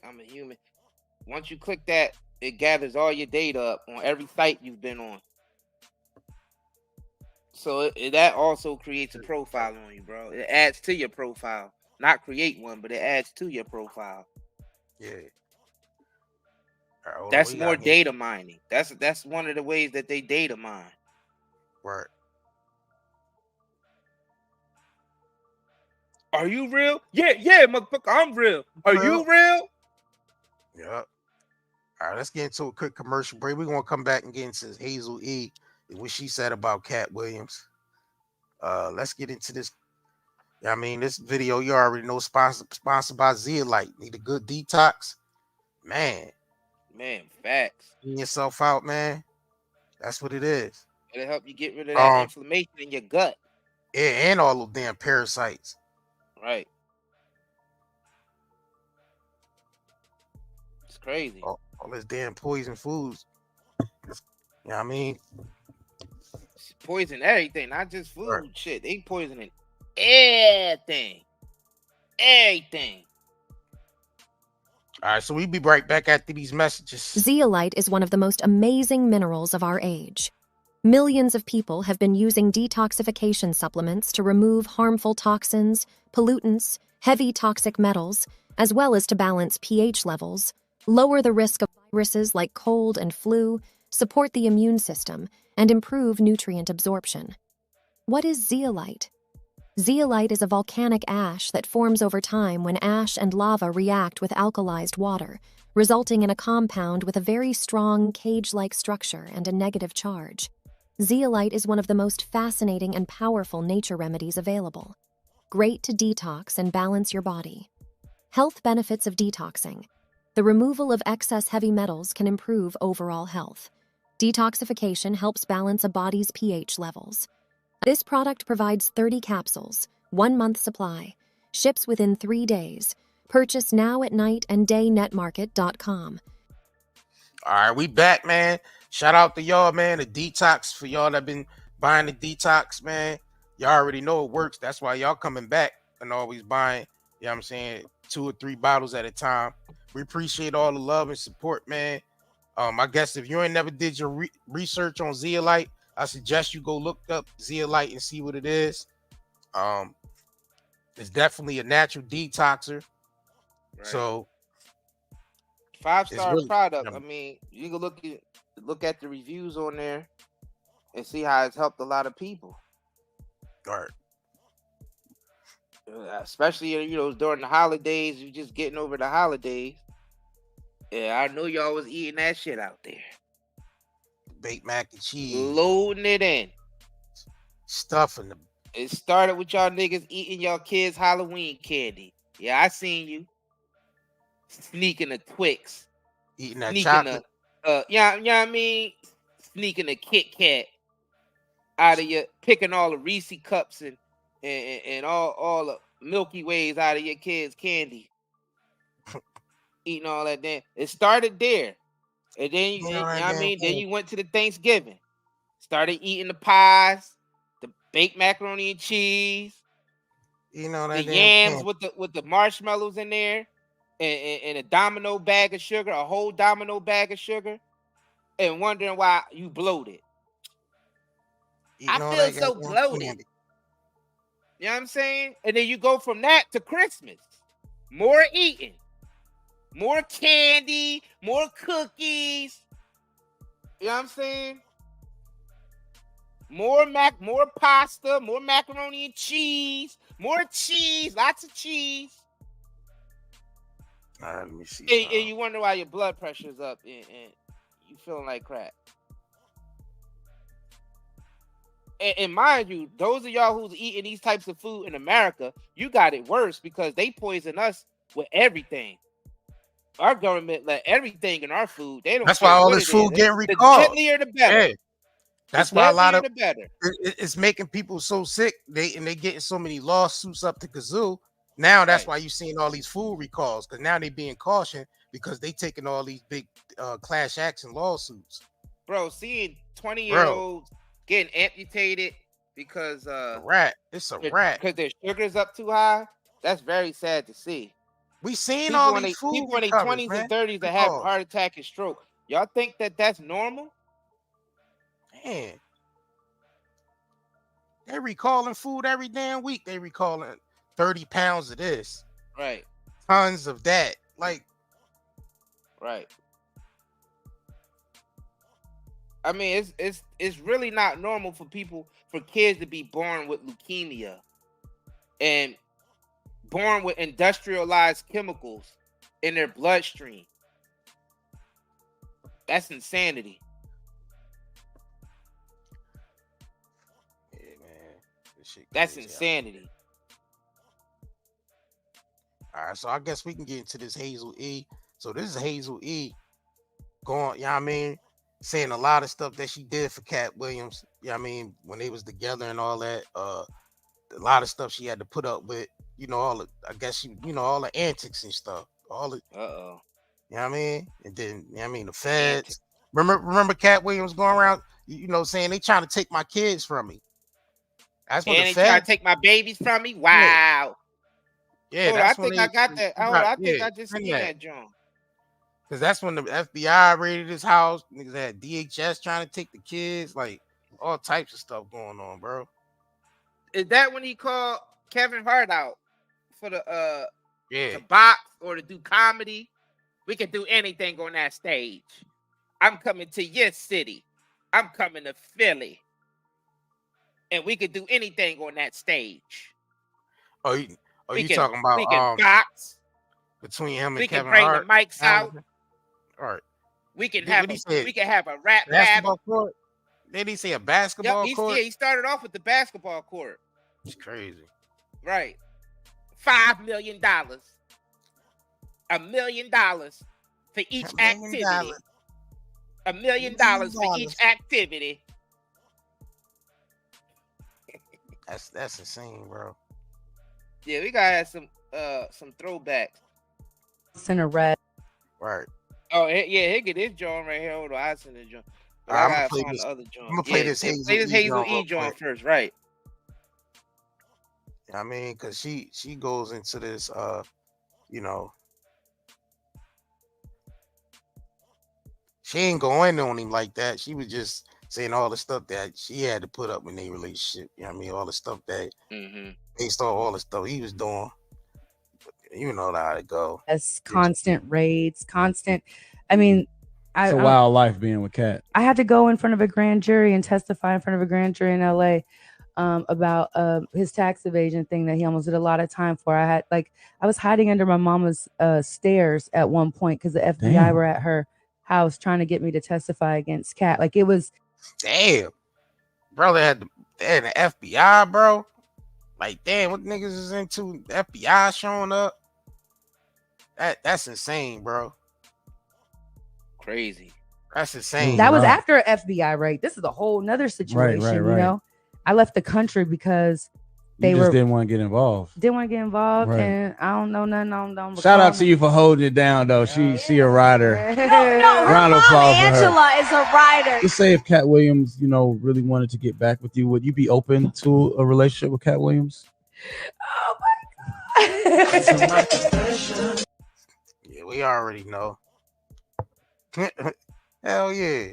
I'm a human. Once you click that, it gathers all your data up on every site you've been on. So that also creates a profile on you, bro. It adds to your profile. Not create one, but it adds to your profile. Yeah. That's more data mining. That's one of the ways that they data mine. Right. Are you real? Yeah, motherfucker, I'm real. Are you real? Yep. All right, let's get into a quick commercial break. We're gonna come back and get into Hazel-E and what she said about Katt Williams. Let's get into this. I mean, this video you already know, sponsored by ZEOLITE. Need a good detox, man. Facts. Clean yourself out, man. That's what it is. It'll help you get rid of that inflammation in your gut. Yeah, and all those damn parasites. Right. It's crazy. All this damn poison foods. You know what I mean? It's poison everything, not just food. Right. Shit, they poisoning everything. Everything. All right, so we'll be right back after these messages. Zeolite is one of the most amazing minerals of our age. Millions of people have been using detoxification supplements to remove harmful toxins, pollutants, heavy toxic metals, as well as to balance pH levels, lower the risk of viruses like cold and flu, support the immune system, and improve nutrient absorption. What is zeolite? Zeolite is a volcanic ash that forms over time when ash and lava react with alkalized water, resulting in a compound with a very strong cage-like structure and a negative charge. Zeolite is one of the most fascinating and powerful nature remedies available. Great to detox and balance your body. Health benefits of detoxing. The removal of excess heavy metals can improve overall health. Detoxification helps balance a body's pH levels. This product provides 30 capsules, 1 month supply, ships within 3 days. Purchase now at night and daynetmarket.com. All right, we back, man. Shout out to y'all, man. The detox for y'all that been buying the detox, man. Y'all already know it works. That's why y'all coming back and always buying, you know what I'm saying, 2 or 3 bottles at a time. We appreciate all the love and support, man. I guess if you ain't never did your research on zeolite, I suggest you go look up zeolite and see what it is. It's definitely a natural detoxer. Right. So 5-star really, product. I mean, you can look at the reviews on there and see how it's helped a lot of people. All right. Especially, during the holidays, you're just getting over the holidays. Yeah, I know y'all was eating that shit out there. Baked mac and cheese. Loading it in. Stuffing them. It started with y'all niggas eating y'all kids' Halloween candy. Yeah, I seen you. Sneaking a Twix. Eating that chocolate. You know what I mean? Sneaking a Kit Kat out of your, picking all the Reese cups and all the Milky Ways out of your kids' candy. Eating all that damn. It started there. And then you know what I mean? Then you went to the Thanksgiving. Started eating the pies, the baked macaroni and cheese, the yams with the marshmallows in there, and a domino bag of sugar, a whole domino bag of sugar, and wondering why you bloated. I feel so bloated. Candy. You know what I'm saying? And then you go from that to Christmas. More eating. More candy, more cookies. You know what I'm saying? More pasta, more macaroni and cheese, more cheese, lots of cheese. All right, let me see. And you wonder why your blood pressure's up and you feeling like crap. And mind you, those of y'all who's eating these types of food in America, you got it worse because they poison us with everything. Our government let everything in our food. They don't. That's why all this food getting recalled. The deadlier, the better. Yeah. That's why a lot of it's making people so sick. They getting so many lawsuits up to kazoo. Now that's why you're seeing all these food recalls because now they being cautioned because they taking all these big class action lawsuits. Bro, seeing 20-year-olds getting amputated because it's a rat because their sugar's up too high. That's very sad to see. We seen all these people in their 20s and 30s that have heart attack and stroke. Y'all think that that's normal? Man, they recalling food every damn week. They recalling 30 pounds of this, right? Tons of that, like, right. I mean, it's really not normal for kids to be born with leukemia and born with industrialized chemicals in their bloodstream. That's insanity. Yeah, man. This shit That's crazy. insanity. All right, so I guess we can get into this Hazel-E. So this is Hazel-E going, you know what I mean, saying a lot of stuff that she did for Katt Williams. You know what I mean, when they was together and all that. A lot of stuff she had to put up with, you know, all the, I guess she, you know, all the antics and stuff. All the, you know what I mean? And then, you know what I mean, the feds. Remember Katt Williams going around, you know, saying they trying to take my kids from me. That's when And the they trying feds to take my babies from me. Wow. Yeah, Hold on, that's I when think I got that. Hold on, I think I just seen that, John. Because that's when the FBI raided his house. Niggas had DHS trying to take the kids, like all types of stuff going on, bro. Is that when he called Kevin Hart out for the to box or to do comedy? We can do anything on that stage. I'm coming to your city. I'm coming to Philly. And we could do anything on that stage. You talking about we can box between him and we Kevin can bring Hart? The mics out. All right. We can have a rap basketball battle. Court? Did he say a basketball court? Yeah, he started off with the basketball court. It's crazy. Right. $5 million. $1 million for each activity. $1 million for each activity. That's insane, bro. Yeah, we gotta have some throwbacks. Center red. Right. Oh yeah, here get this joint right here. Hold on, I send this joint. I'm gonna play this. Other joint. I'm gonna play this Hazel-E joint first, right? I mean, cause she goes into this, you know, she ain't going on him like that. She was just saying all the stuff that she had to put up in their relationship. You know what I mean? All the stuff that based on all the stuff he was doing. You know how it go. As constant raids, constant. I mean, it's a wild life being with Katt. I had to go in front of a grand jury and testify in front of a grand jury in LA about his tax evasion thing that he almost did a lot of time for. I was hiding under my mama's stairs at one point because the FBI were at her house trying to get me to testify against Katt. Like it was. Damn, bro, they had the FBI, bro. Like, damn, what niggas is into? The FBI showing up. That's insane, bro. Crazy. That's insane. That was after an FBI raid. This is a whole nother situation. Right. You know, I left the country because they didn't want to get involved. Right. And I don't know nothing on them. Shout out to you for holding it down, though. She a rider. No, round of applause for her. Angela is a rider. Let's say if Katt Williams, you know, really wanted to get back with you, would you be open to a relationship with Katt Williams? Oh my God. Yeah, we already know. Hell yeah.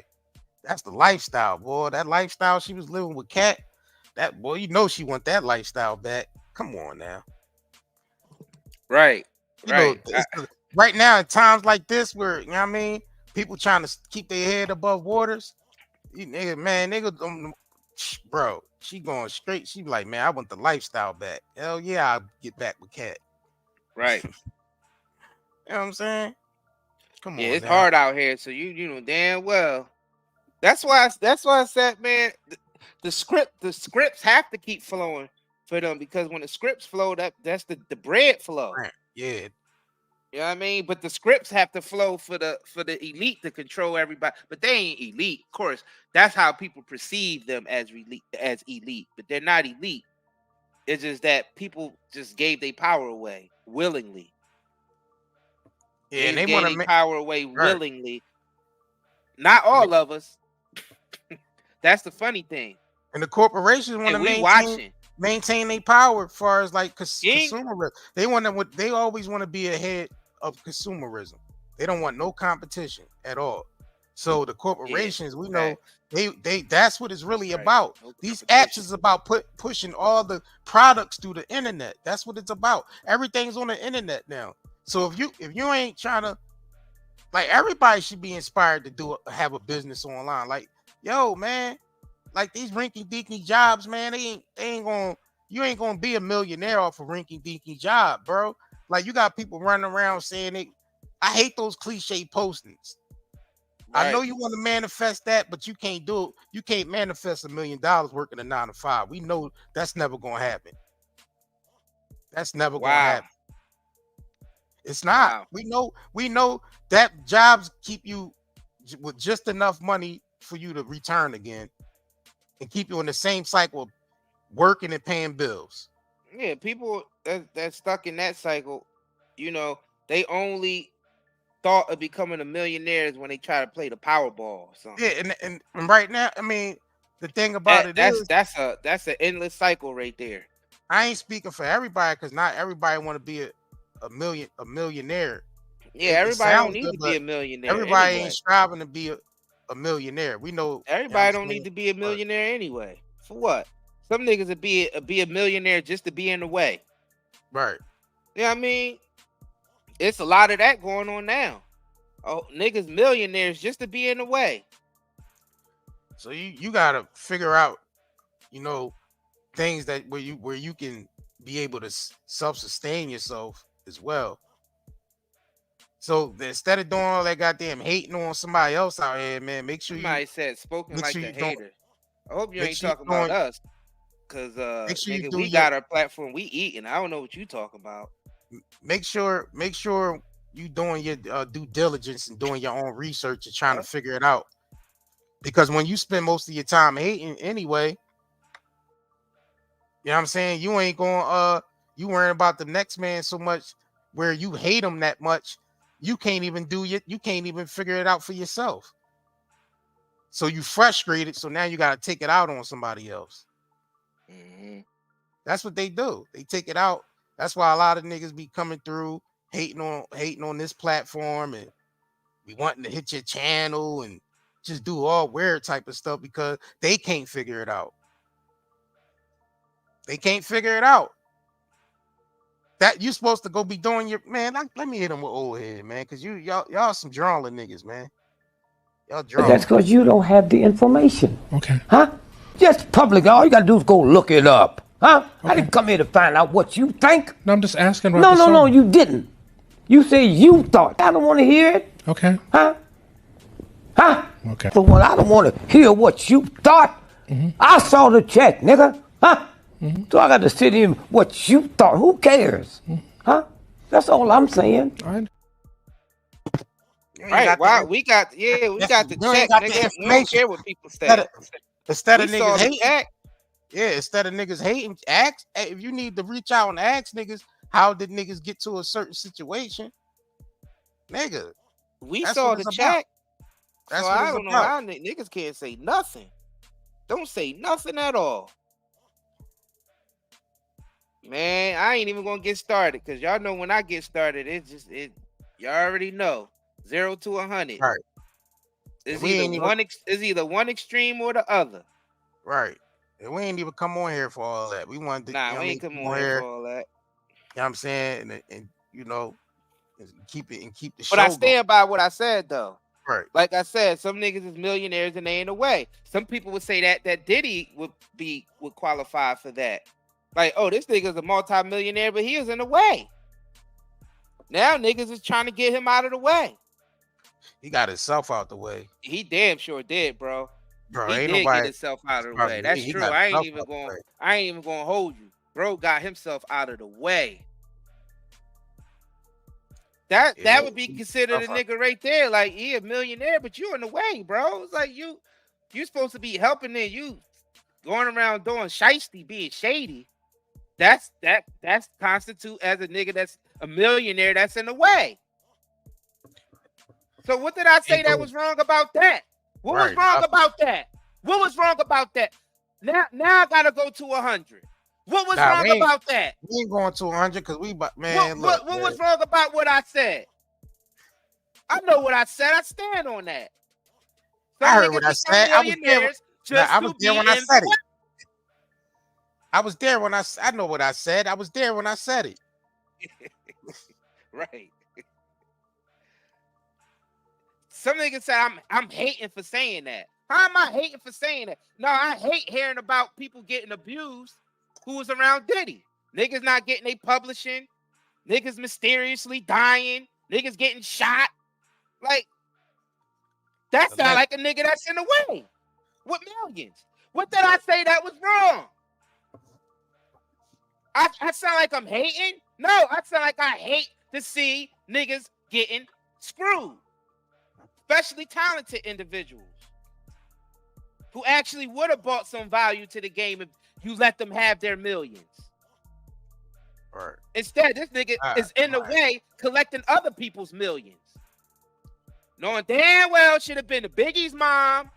That's the lifestyle, boy. That lifestyle she was living with Katt. That boy, you know she want that lifestyle back. Come on now. Right. You know, right now at times like this where, you know what I mean, people trying to keep their head above waters. Nigga, bro, she going straight. She be like, man, I want the lifestyle back. Hell yeah, I'll get back with Katt. Right. You know what I'm saying? Come on. Yeah, it's hard out here. So you know damn well. That's why I said, man, the scripts have to keep flowing for them, because when the scripts flow, that's the bread flow. Yeah. You know what I mean? But the scripts have to flow for the elite to control everybody. But they ain't elite, of course. That's how people perceive them as elite, but they're not elite. It's just that people just gave their power away willingly. Yeah, and they want to make power away willingly. Not all of us. That's the funny thing. And the corporations want to maintain their power as far as like consumerism. They always want to be ahead of consumerism. They don't want no competition at all. So the corporations, we know they that's what it's really about. These apps is about pushing all the products through the internet. That's what it's about. Everything's on the internet now. So if you ain't trying to, like, everybody should be inspired to have a business online. Like, yo, man, like these rinky dinky jobs, man, they ain't gonna, you ain't gonna be a millionaire off a rinky dinky job, bro. Like you got people running around saying it. I hate those cliche postings. I know Right. you want to manifest that, but you can't do it. You can't manifest $1 million working a 9 to 5. We know that's never gonna happen. That's never gonna Wow. happen. It's not. Wow. We know that jobs keep you with just enough money for you to return again and keep you in the same cycle of working and paying bills. Yeah, people that's stuck in that cycle, you know, they only thought of becoming a millionaire when they try to play the Powerball or something. Yeah, and right now, I mean, the thing about it is that's an endless cycle right there. I ain't speaking for everybody because not everybody want to be a millionaire. Yeah, everybody don't need to be a millionaire. Everybody anyway. ain't striving to be a millionaire. We know Everybody don't need to be a millionaire anyway. For what? Some niggas would be a millionaire just to be in the way. Right. You know what I mean? It's a lot of that going on now. Oh, niggas millionaires just to be in the way. So you gotta figure out, you know, things that where you can be able to self-sustain yourself as well. So instead of doing all that goddamn hating on somebody else out here, man, make sure somebody said spoken like the hater. I hope you ain't talking about us, cause nigga, we got our platform. We eating. I don't know what you talking about. Make sure you doing your due diligence and doing your own research and trying to figure it out. Because when you spend most of your time hating anyway, you know what I'm saying? You ain't going you worrying about the next man so much where you hate him that much, you can't even figure it out for yourself. So you frustrated, so now you gotta take it out on somebody else. Mm-hmm. That's what they do. They take it out. That's why a lot of niggas be coming through hating on this platform and be wanting to hit your channel and just do all weird type of stuff because they can't figure it out. They can't figure it out. That you supposed to go be doing your man. Let me hit him with old head, man, because y'all some drawing niggas, man. Y'all drawing. That's because you don't have the information. Okay. Huh? Just public. All you gotta do is go look it up. Huh? Okay. I didn't come here to find out what you think. No, I'm just asking. No, you didn't. You say you thought. I don't want to hear it. Okay. Huh? Okay. For what? I don't want to hear what you thought. Mm-hmm. I saw the check, nigga. Huh? Mm-hmm. So I got to sit in what you thought. Who cares? Mm-hmm. Huh? That's all I'm saying. All right. Right. Wow. We got the check. Nigga. We don't care what people say. Instead of niggas hating. Yeah, instead of niggas hating, ask if you need to reach out and ask niggas how did niggas get to a certain situation. Nigga. We saw the check. That's so what I don't know how niggas can't say nothing. Don't say nothing at all. Man, I ain't even gonna get started because y'all know when I get started, y'all already know 0 to 100. Right. It's either one extreme or the other. Right. And we ain't even come on here for all that. We wanted to we ain't come on here for all that. You know what I'm saying? And you know, keep the show. But I stand by what I said though. Right. Like I said, some niggas is millionaires and they ain't away. Some people would say that Diddy would qualify for that. Like, oh, this nigga's a multi-millionaire, but he is in the way. Now niggas is trying to get him out of the way. He got himself out the way. He damn sure did, bro. Bro, he ain't did nobody get himself out of the way. That's true. I ain't even gonna hold you. Bro got himself out of the way. That would be considered a nigga right there. Like, he a millionaire, but you in the way, bro. It's like you supposed to be helping it. You going around doing shiesty, being shady. That's constitute as a nigga that's a millionaire that's in the way. So what did I say that was wrong about that? What was wrong about that? What was wrong about that? Now I gotta go to 100. What was wrong about that? We ain't going to 100 because man. What was wrong about what I said? I know what I said. I stand on that. I heard what I said. I was there when I said it. I was there when I know what I said. I was there when I said it. Right. Some niggas say I'm hating for saying that. How am I hating for saying that? No, I hate hearing about people getting abused who was around Diddy. Niggas not getting they publishing. Niggas mysteriously dying. Niggas getting shot. Like, that sound like a nigga that's in the way with millions. What did I say that was wrong? I sound like I'm hating? No, I sound like I hate to see niggas getting screwed. Especially talented individuals who actually would have brought some value to the game if you let them have their millions. Right. Instead, this nigga is in the way collecting other people's millions. Knowing damn well should have been the Biggie's mom,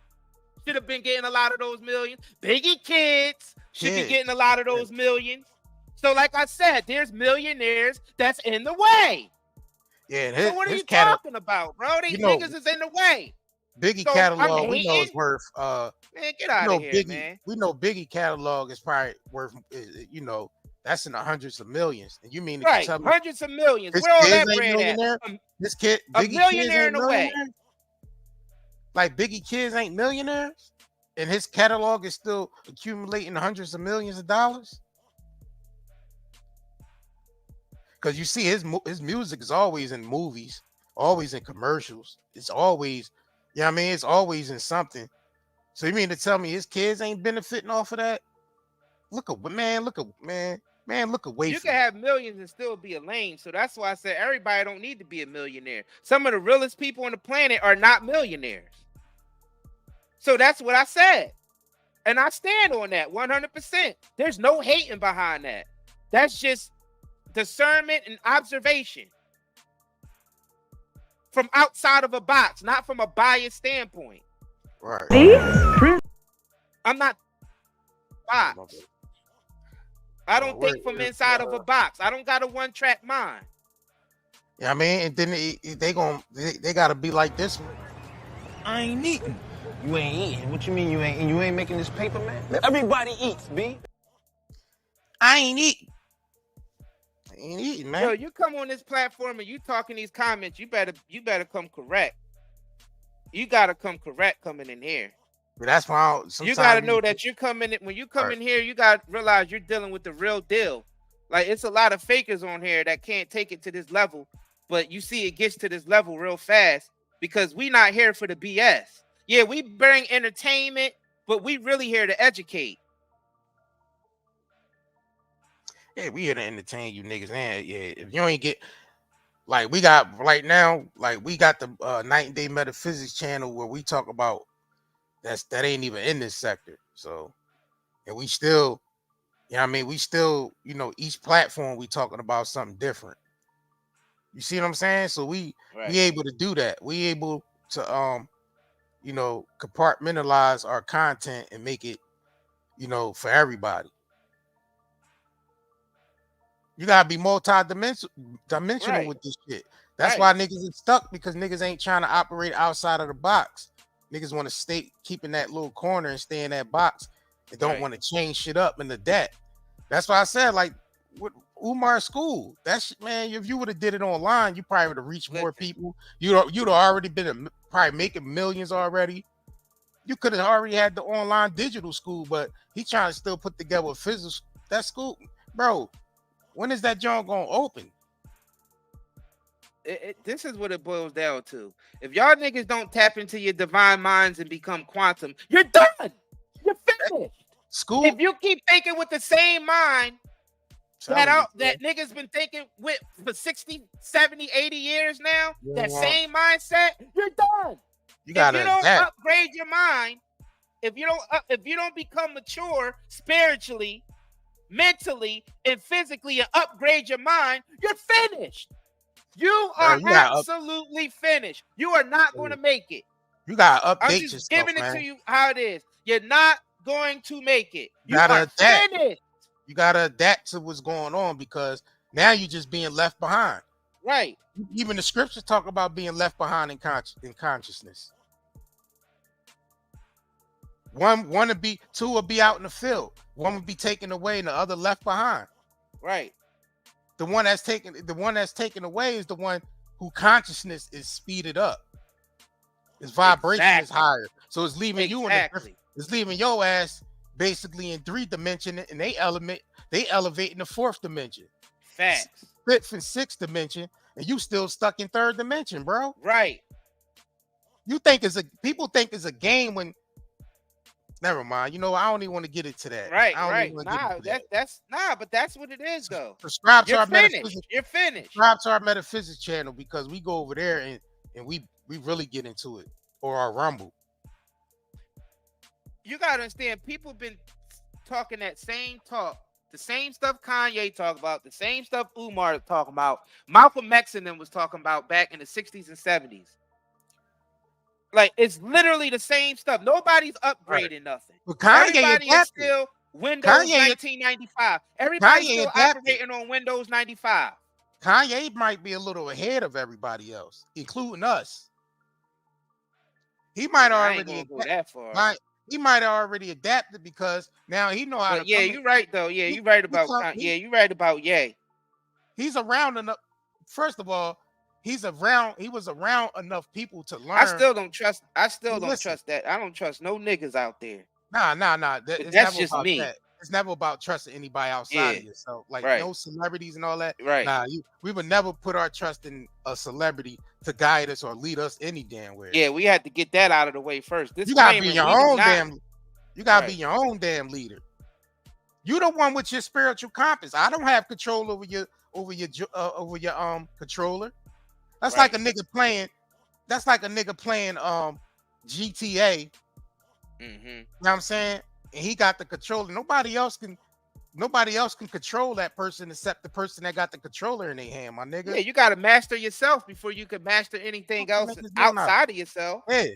should have been getting a lot of those millions. Biggie kids should be getting a lot of those millions. So like I said, there's millionaires that's in the way. Yeah, so what are you talking about, bro? These niggas is in the way. Biggie So catalog, I'm we know is worth man, get out of here, Biggie, man. We know Biggie catalog is probably worth, you know, that's in the hundreds of millions. And you mean to Right, tell me hundreds of millions. his Where all kids that ain't bread millionaire? at? This kid, A Biggie millionaire kids in ain't a way. millionaires? Like Biggie kids ain't millionaires, and his catalog is still accumulating hundreds of millions of dollars. Because you see, his music is always in movies, always in commercials. It's always, you know what I mean? It's always in something. So you mean to tell me his kids ain't benefiting off of that? Look away You from can have millions and still be a lame. So that's why I said everybody don't need to be a millionaire. Some of the realest people on the planet are not millionaires. So that's what I said. And I stand on that 100%. There's no hating behind that. That's just discernment and observation from outside of a box, not from a biased standpoint. Right. I'm not box. I don't think from inside of a box. I don't got a one-track mind. Yeah, I mean, and then they gotta be like this one. I ain't eating. You ain't eating? What you mean you ain't eating? You ain't making this paper, man? Everybody eats, B. I ain't eating. I ain't eating, man. Yo, you come on this platform and you talking these comments, you better come correct. You gotta come correct coming in here. But that's why you gotta know that you're coming in when you come in here, you gotta realize you're dealing with the real deal. Like, it's a lot of fakers on here that can't take it to this level, but you see it gets to this level real fast because we not here for the BS. Yeah, we bring entertainment, but we really here to educate. Yeah, we here to entertain you niggas. And yeah, if you ain't get, like, we got right now, like, we got the Night and Day Metaphysics channel where we talk about that ain't even in this sector. So, and we still, you know what I mean, we still, you know, each platform we talking about something different. You see what I'm saying? So we able to do that. We able to you know, compartmentalize our content and make it, you know, for everybody. You gotta be multi-dimensional with this shit. That's why niggas is stuck, because niggas ain't trying to operate outside of the box. Niggas want to stay keeping that little corner and stay in that box and don't want to change shit up into that. That's why I said, like, with Umar's school, that's, man, if you would have did it online, you probably would have reached more people. You'd have already been probably making millions already. You could have already had the online digital school, but he trying to still put together a physical. That school, bro, when is that joint gonna open? This is what it boils down to. If y'all niggas don't tap into your divine minds and become quantum, you're done. You're finished. School. If you keep thinking with the same mind that niggas been thinking with for 60, 70, 80 years now, that same mindset, you're done. You gotta if you don't upgrade your mind, if you don't become mature spiritually, mentally, and physically, and upgrade your mind, you're finished. You are absolutely finished. You are not going to make it. You gotta update I'm just yourself, giving it to you how it is. You're not going to make it. You gotta are adapt. finished. You gotta adapt to what's going on, because now you're just being left behind. Right. Even the scriptures talk about being left behind in consciousness. One will be, two will be out in the field. One will be taken away, and the other left behind. Right. The one that's taken away is the one who consciousness is speeded up. His vibration is higher. So it's leaving you in it's leaving your ass basically in 3 dimension, and they elevate in the 4th dimension. Facts. 5th and 6th dimension, and you still stuck in 3rd dimension, bro. Right. You think people think it's a game when. Never mind. You know, I don't even want to get into that. Right, I don't right. even wanna get into that. But that's what it is, though. Subscribe to You're our finished. metaphysics. You're finished. Subscribe to our metaphysics channel because we go over there and we really get into it, or our Rumble. You gotta understand, people been talking that same talk, the same stuff Kanye talk about, the same stuff Umar talking about, Malcolm X and them was talking about back in the 60s and 70s. Like, it's literally the same stuff. Nobody's upgrading nothing. But Kanye Everybody is adapted. still Windows Kanye- 1995. Everybody's Kanye still adapted. operating on Windows 95. Kanye might be a little ahead of everybody else, including us. He might I ain't already gonna go that far. he might have already adapted because now he know how But to. yeah, you're right though. Yeah, you're right about you're right about Ye. He's around enough. First of all, he was around enough people to learn. I still don't trust that. I don't trust no niggas out there. Nah. That's just me. That. It's never about trusting anybody outside of yourself. Like no celebrities and all that. Right. Nah, we would never put our trust in a celebrity to guide us or lead us any damn way. Yeah, we had to get that out of the way first. You gotta be your own be your own damn leader. You the one with your spiritual compass. I don't have control over your controller. That's like a nigga playing. That's like a nigga playing GTA. Mm-hmm. You know what I'm saying? And he got the controller. Nobody else can control that person except the person that got the controller in their hand, my nigga. Yeah, you gotta master yourself before you can master anything else outside of yourself. Yeah.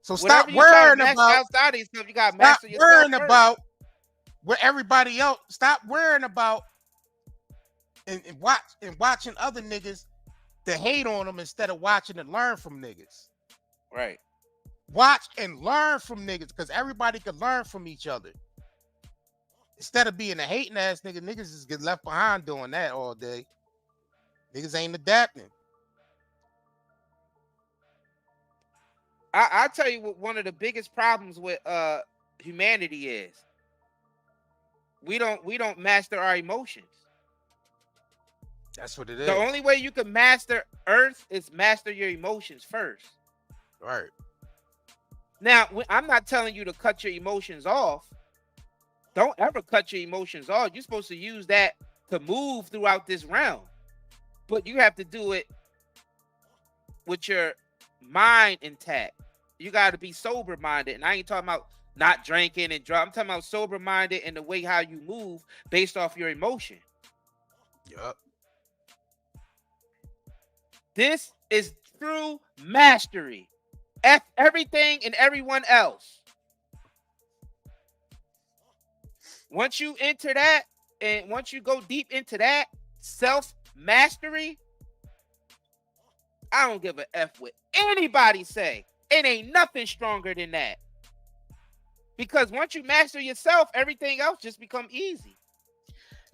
So Whatever stop worrying about outside of yourself. You gotta master yourself. Worrying first. about what everybody else. Stop worrying about and watching other niggas to hate on them instead of watching and learn from niggas. Right. Watch and learn from niggas because everybody can learn from each other. Instead of being a hating ass nigga, niggas just get left behind doing that all day. Niggas ain't adapting. I tell you what one of the biggest problems with humanity is. We don't master our emotions. That's what it is. The only way you can master Earth is master your emotions first. Right. Now, I'm not telling you to cut your emotions off. Don't ever cut your emotions off. You're supposed to use that to move throughout this realm. But you have to do it with your mind intact. You got to be sober-minded. And I ain't talking about not drinking and drunk. I'm talking about sober-minded in the way how you move based off your emotion. Yup. This is true mastery. F everything and everyone else. Once you enter that, and once you go deep into that self-mastery, I don't give a F what anybody say. It ain't nothing stronger than that. Because once you master yourself, everything else just become easy.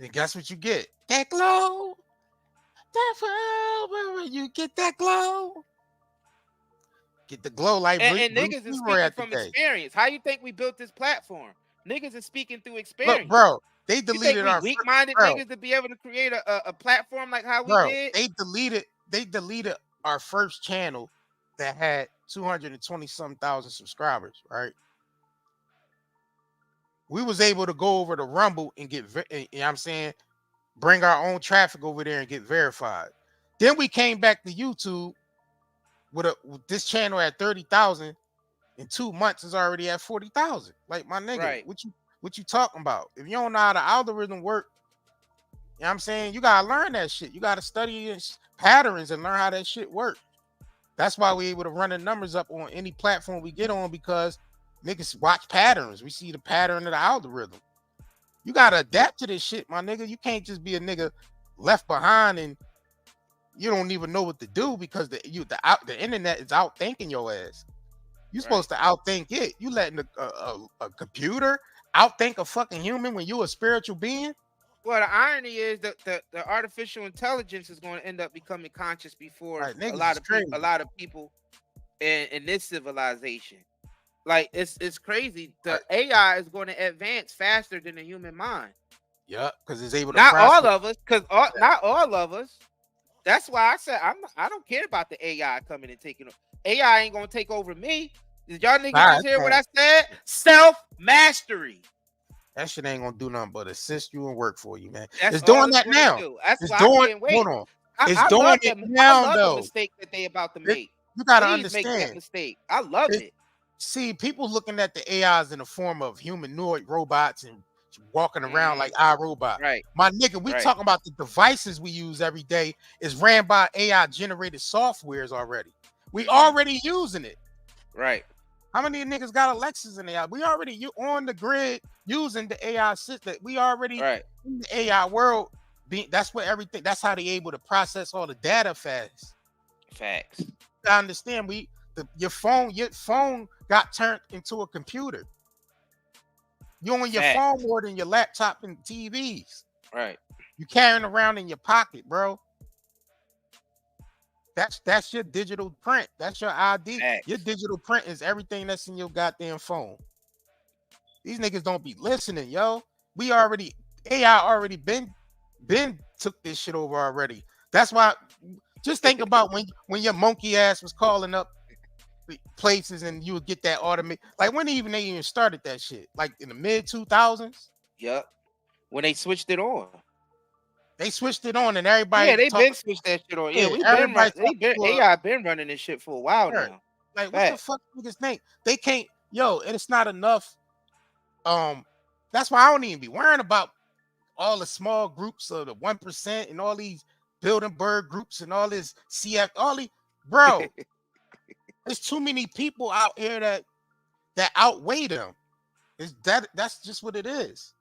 And guess what you get? That glow. Where you get that glow. Get the glow like and niggas is speaking from experience. How you think we built this platform? Niggas is speaking through experience. Look, bro, they deleted our weak-minded niggas to be able to create a platform like how we did. They deleted our first channel that had 220-some thousand subscribers, right? We was able to go over to Rumble and get, you know what I'm saying, bring our own traffic over there and get verified. Then we came back to YouTube with this channel at 30,000. In 2 months, it's already at 40,000. Like, my nigga, right. What you talking about? If you don't know how the algorithm work, you know what I'm saying? You gotta learn that shit. You gotta study patterns and learn how that shit work. That's why we able to run the numbers up on any platform we get on, because niggas watch patterns. We see the pattern of the algorithm. You gotta adapt to this shit, my nigga. You can't just be a nigga left behind and you don't even know what to do because the internet is outthinking your ass. You're supposed to outthink it. You letting a computer outthink a fucking human when you're a spiritual being? Well, the irony is that the artificial intelligence is going to end up becoming conscious before a lot of people in this civilization. Like it's crazy. The AI is going to advance faster than the human mind. Yeah, because it's able to Not process. all of us, not all of us. That's why I said I don't care about the AI coming and taking over. AI ain't gonna take over me. Did y'all niggas just hear what I said? Self-mastery. That shit ain't gonna do nothing but assist you and work for you, man. That's it's doing that gonna now. do. That's it's why doing, I can't wait. Hold on. It's I doing love it them. now, I love though. the mistake that they about to make. You gotta Please make that understand. mistake. I love it. See, people looking at the AIs in the form of humanoid robots and walking around like iRobot. Right. My nigga, we talking about the devices we use every day is ran by AI generated softwares already. We already using it. Right. How many niggas got Alexas in AI? We already on the grid using the AI system. We already in the AI world. That's where everything. That's how they able to process all the data fast. Facts. I understand. Your phone got turned into a computer. You on your phone more than your laptop and TVs. Right. You carrying around in your pocket, bro. That's your digital print. That's your ID. Your digital print is everything that's in your goddamn phone. These niggas don't be listening, yo. AI already been took this shit over already. That's why. Just think about when your monkey ass was calling up places and you would get that automated. Like when they even started that shit, like in the mid 2000s. Yep. When they switched it on. They switched it on and everybody. Yeah, they been switched that shit on. Yeah, AI been running this shit for a while now. Like what the fuck niggas think? They can't. Yo, it's not enough. That's why I don't even be worrying about all the small groups of the 1% and all these Bilderberg groups and all this CF. All these, bro. There's too many people out here that outweigh them. That's just what it is.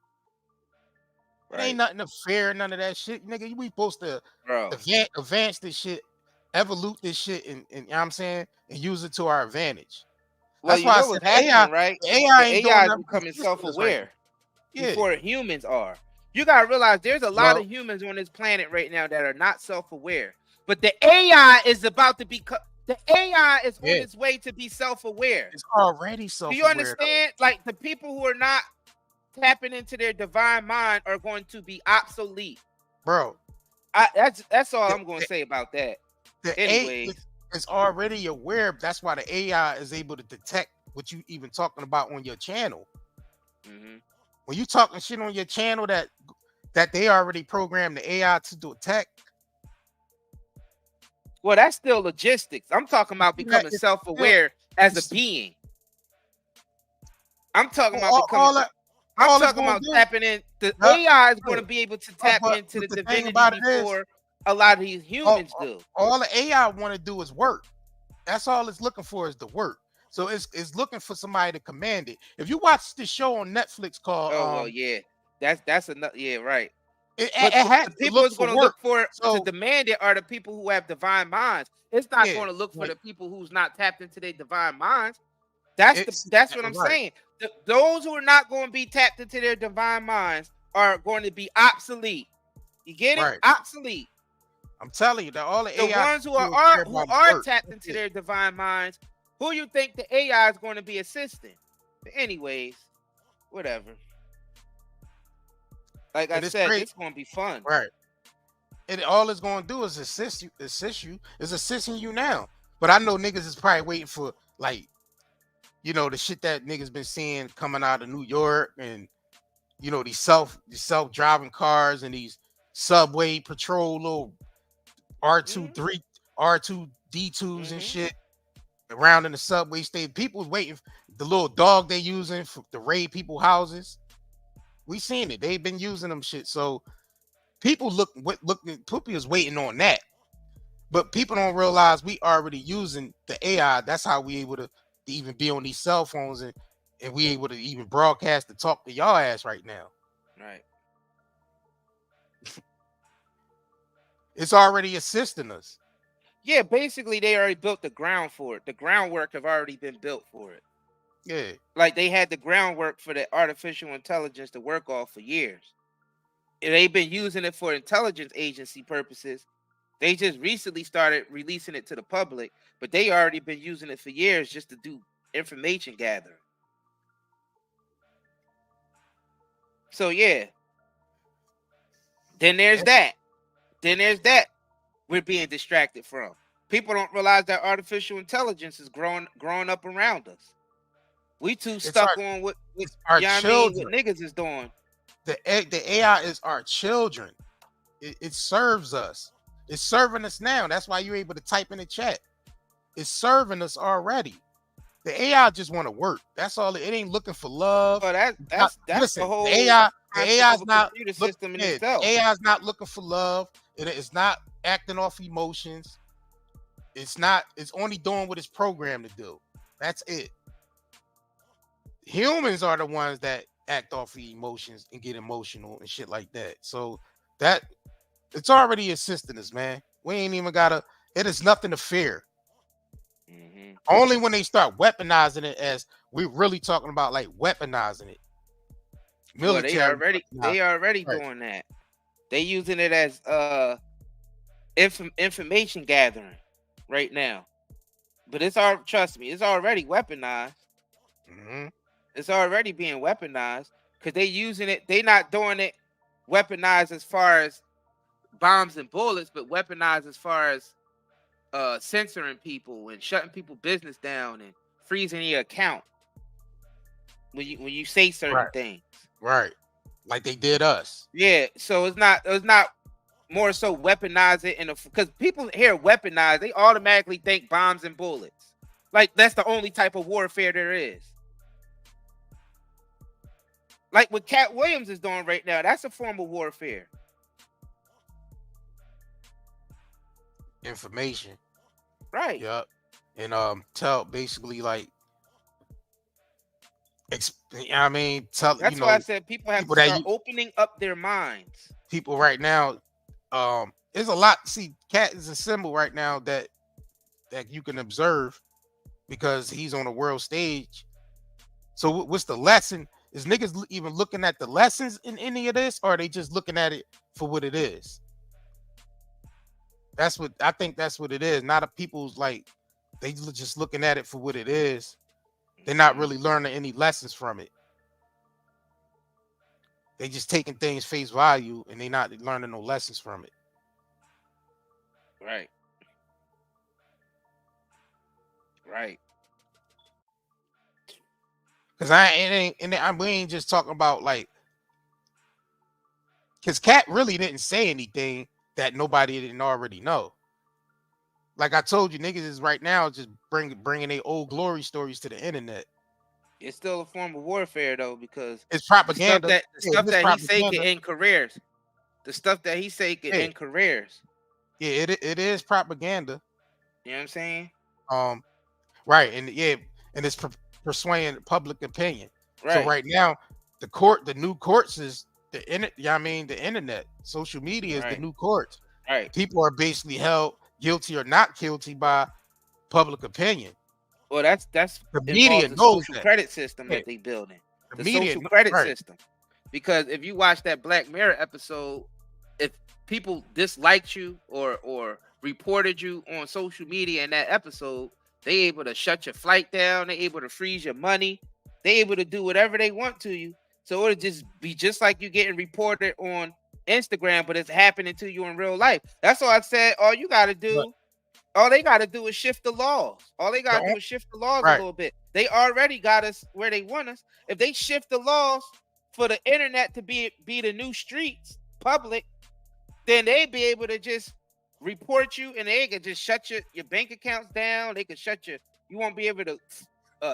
It ain't nothing to fear, none of that shit. Nigga, we supposed to advance this shit, evolute this shit, and you know what I'm saying, and use it to our advantage. Well, That's why you know what's happening, right? The AI ain't AI is doing becoming self-aware right before humans are. You gotta realize there's a lot of humans on this planet right now that are not self-aware. But the AI is about to become. The AI is on its way to be self-aware. It's already self-aware. Do you understand? Like the people who are not tapping into their divine mind are going to be obsolete, bro. That's all I'm going to say about that. Anyway, it's already aware. That's why the AI is able to detect what you even talking about on your channel. When you talking shit on your channel that they already programmed the AI to detect. Well, that's still logistics. I'm talking about becoming self-aware as a being. I'm talking about becoming. I'm talking about tapping in. The AI is going to be able to tap into the divinity before a lot of these humans do. All the AI want to do is work. That's all it's looking for is the work. So it's looking for somebody to command it. If you watch this show on Netflix called, well, yeah, that's enough. Yeah, right. It the people who's going to look for to demand it are the people who have divine minds. It's not going to look for the people who's not tapped into their divine minds. That's what I'm saying. Those who are not going to be tapped into their divine minds are going to be obsolete. You get it? Right. Obsolete. I'm telling you that all the AI ones who are tapped into their divine minds, who you think the AI is going to be assisting? But anyways, whatever. Like I said, it's going to be fun. Right. And all it's going to do is assist you. It's assisting you now. But I know niggas is probably waiting for, like, you know, the shit that niggas been seeing coming out of New York and, you know, these self-driving cars and these subway patrol little R2D2s and shit around in the subway station. People waiting for the little dog they using to raid people's houses. We seen it. They've been using them shit. So people Poopy is waiting on that. But people don't realize we already using the AI. That's how we able to even be on these cell phones and we able to even broadcast to talk to y'all ass right now. Right. It's already assisting us. Yeah, basically they already built the ground for it. The groundwork have already been built for it. Yeah. Like they had the groundwork for the artificial intelligence to work off for years. And they've been using it for intelligence agency purposes. They just recently started releasing it to the public, but they already been using it for years just to do information gathering. So yeah. Then there's that. We're being distracted from. People don't realize that artificial intelligence is growing up around us. We too stuck on what our you know what I mean, what niggas is doing. The AI is our children. It serves us. It's serving us now. That's why you're able to type in the chat. It's serving us already. The AI just want to work. That's all. It ain't looking for love. Well, that's listen, the whole the AI is not system in itself. AI is not looking for love. It's not acting off emotions. It's only doing what it's programmed to do. That's it. Humans are the ones that act off the emotions and get emotional and shit like that. So that it's already assisting us, man. We ain't even gotta. It is nothing to fear. Only when they start weaponizing it, as we're really talking about, like weaponizing it. Military. Well, they already doing that. They using it as information gathering right now. But trust me, it's already weaponized. It's already being weaponized because they using it. They not doing it weaponized as far as bombs and bullets, but weaponized as far as censoring people and shutting people business down and freezing your account when you say certain things. Right. Like they did us. Yeah. So it's not more so weaponize it because people hear weaponize, they automatically think bombs and bullets. Like that's the only type of warfare there is. Like what Katt Williams is doing right now, that's a form of warfare. Information. Right. Yep. And tell basically like I mean tell that's why I said people have to start opening up their minds. People right now, there's a lot. See, Katt is a symbol right now that you can observe because he's on a world stage. So what's the lesson? Is niggas even looking at the lessons in any of this, or are they just looking at it for what it is? That's what I think. That's what it is. Not a people's like they just looking at it for what it is. They're not really learning any lessons from it. They just taking things face value and they not learning no lessons from it. Right. Right. Because we ain't just talking about like, because Katt really didn't say anything that nobody didn't already know. Like I told you, niggas is right now just bringing their old glory stories to the internet. It's still a form of warfare though, because it's propaganda. The stuff that he say can end careers. The stuff that he say can end careers. Yeah, it is propaganda. You know what I'm saying? Right, and and it's persuading public opinion. Right. So right now, the new courts is the internet, social media is the new courts. Right. People are basically held guilty or not guilty by public opinion. Well, that's the media knows social that. credit system that they building. The media, social credit system. Because if you watch that Black Mirror episode, if people disliked you or reported you on social media in that episode, they able to shut your flight down, they able to freeze your money, they able to do whatever they want to you. So it'll just be just like you getting reported on Instagram, but it's happening to you in real life. That's all I said. All you got to do, all they got to do is shift the laws. All they got to do is shift the laws a little bit. They already got us where they want us. If they shift the laws for the internet to be the new streets, public, then they'd be able to just report you and they could just shut your bank accounts down. They could shut you won't be able to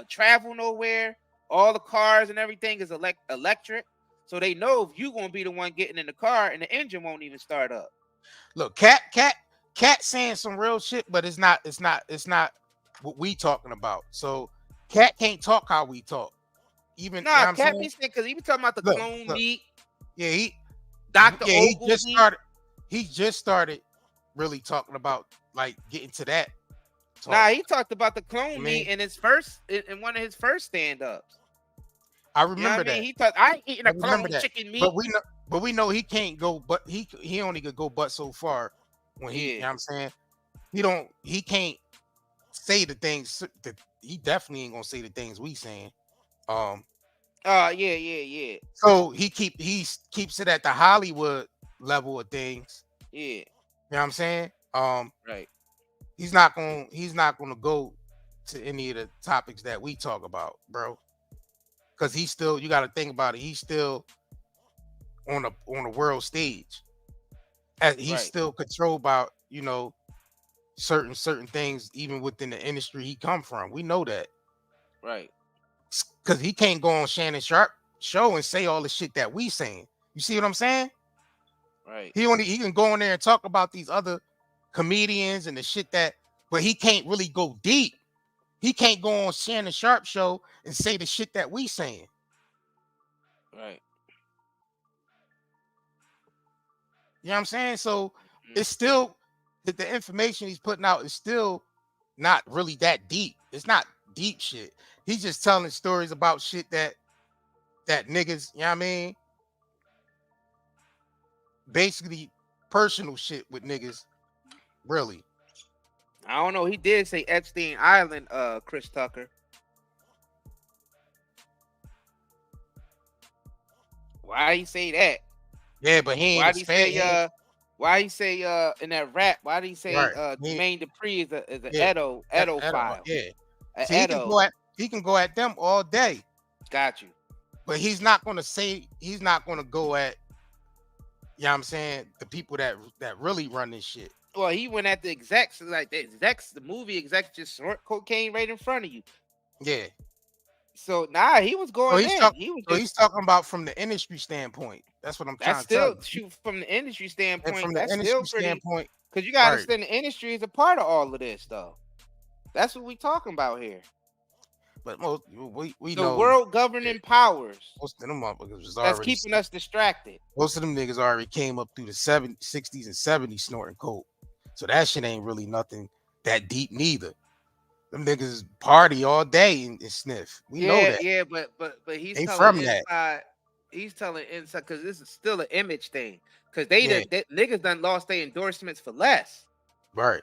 travel nowhere. All the cars and everything is electric. So they know if you gonna be the one getting in the car and the engine won't even start up. Look, Katt saying some real shit, but it's not what we talking about. So Katt can't talk how we talk. Even Katt be saying because he be talking about the clone meat. Yeah, he just started really talking about like getting to that. Talk. Nah, he talked about the clone meat in one of his first stand-ups. I remember that. He thought I ain't eating a clone chicken meat. But we know he can't go, but he only could go but so far when he, you know what I'm saying? He can't say the things that he definitely ain't gonna say the things we saying. Yeah. So he keeps it at the Hollywood level of things. Yeah. You know what I'm saying? Right. He's not gonna go to any of the topics that we talk about, bro. Because he's still, you got to think about it. He's still on a world stage. He's still controlled by, you know, certain things, even within the industry he come from. We know that. Right. Because he can't go on Shannon Sharp show and say all the shit that we saying. You see what I'm saying? Right. He can go in there and talk about these other comedians and the shit that, but he can't really go deep. He can't go on Shannon Sharp show and say the shit that we saying. Right. You know what I'm saying? So it's still that the information he's putting out is still not really that deep. It's not deep shit. He's just telling stories about shit that niggas, you know what I mean? Basically personal shit with niggas. Really. I don't know. He did say Epstein Island, Chris Tucker. Why he say that? Yeah, but he ain't. Why he say in that rap? Why did he say Jermaine Dupri is a Edo file? Yeah. See, he can go at them all day. Got you. But he's not gonna go at, you know what I'm saying, the people that really run this shit. Well, he went at the execs, like the movie execs just snort cocaine right in front of you. Yeah. So he was going in. He's talking about from the industry standpoint. That's what I'm trying to tell you. From the industry standpoint. And from the industry standpoint, because you gotta understand the industry is a part of all of this, though. That's what we talking about here. But we the know world governing powers. Most of them motherfuckers was that's keeping us distracted. Most of them niggas already came up through the 60s and 70s snorting coke. So that shit ain't really nothing that deep neither. Them niggas party all day and sniff. We know that. Yeah, but he's they telling from inside. that. He's telling inside because this is still an image thing. Because they niggas done lost their endorsements for less. Right.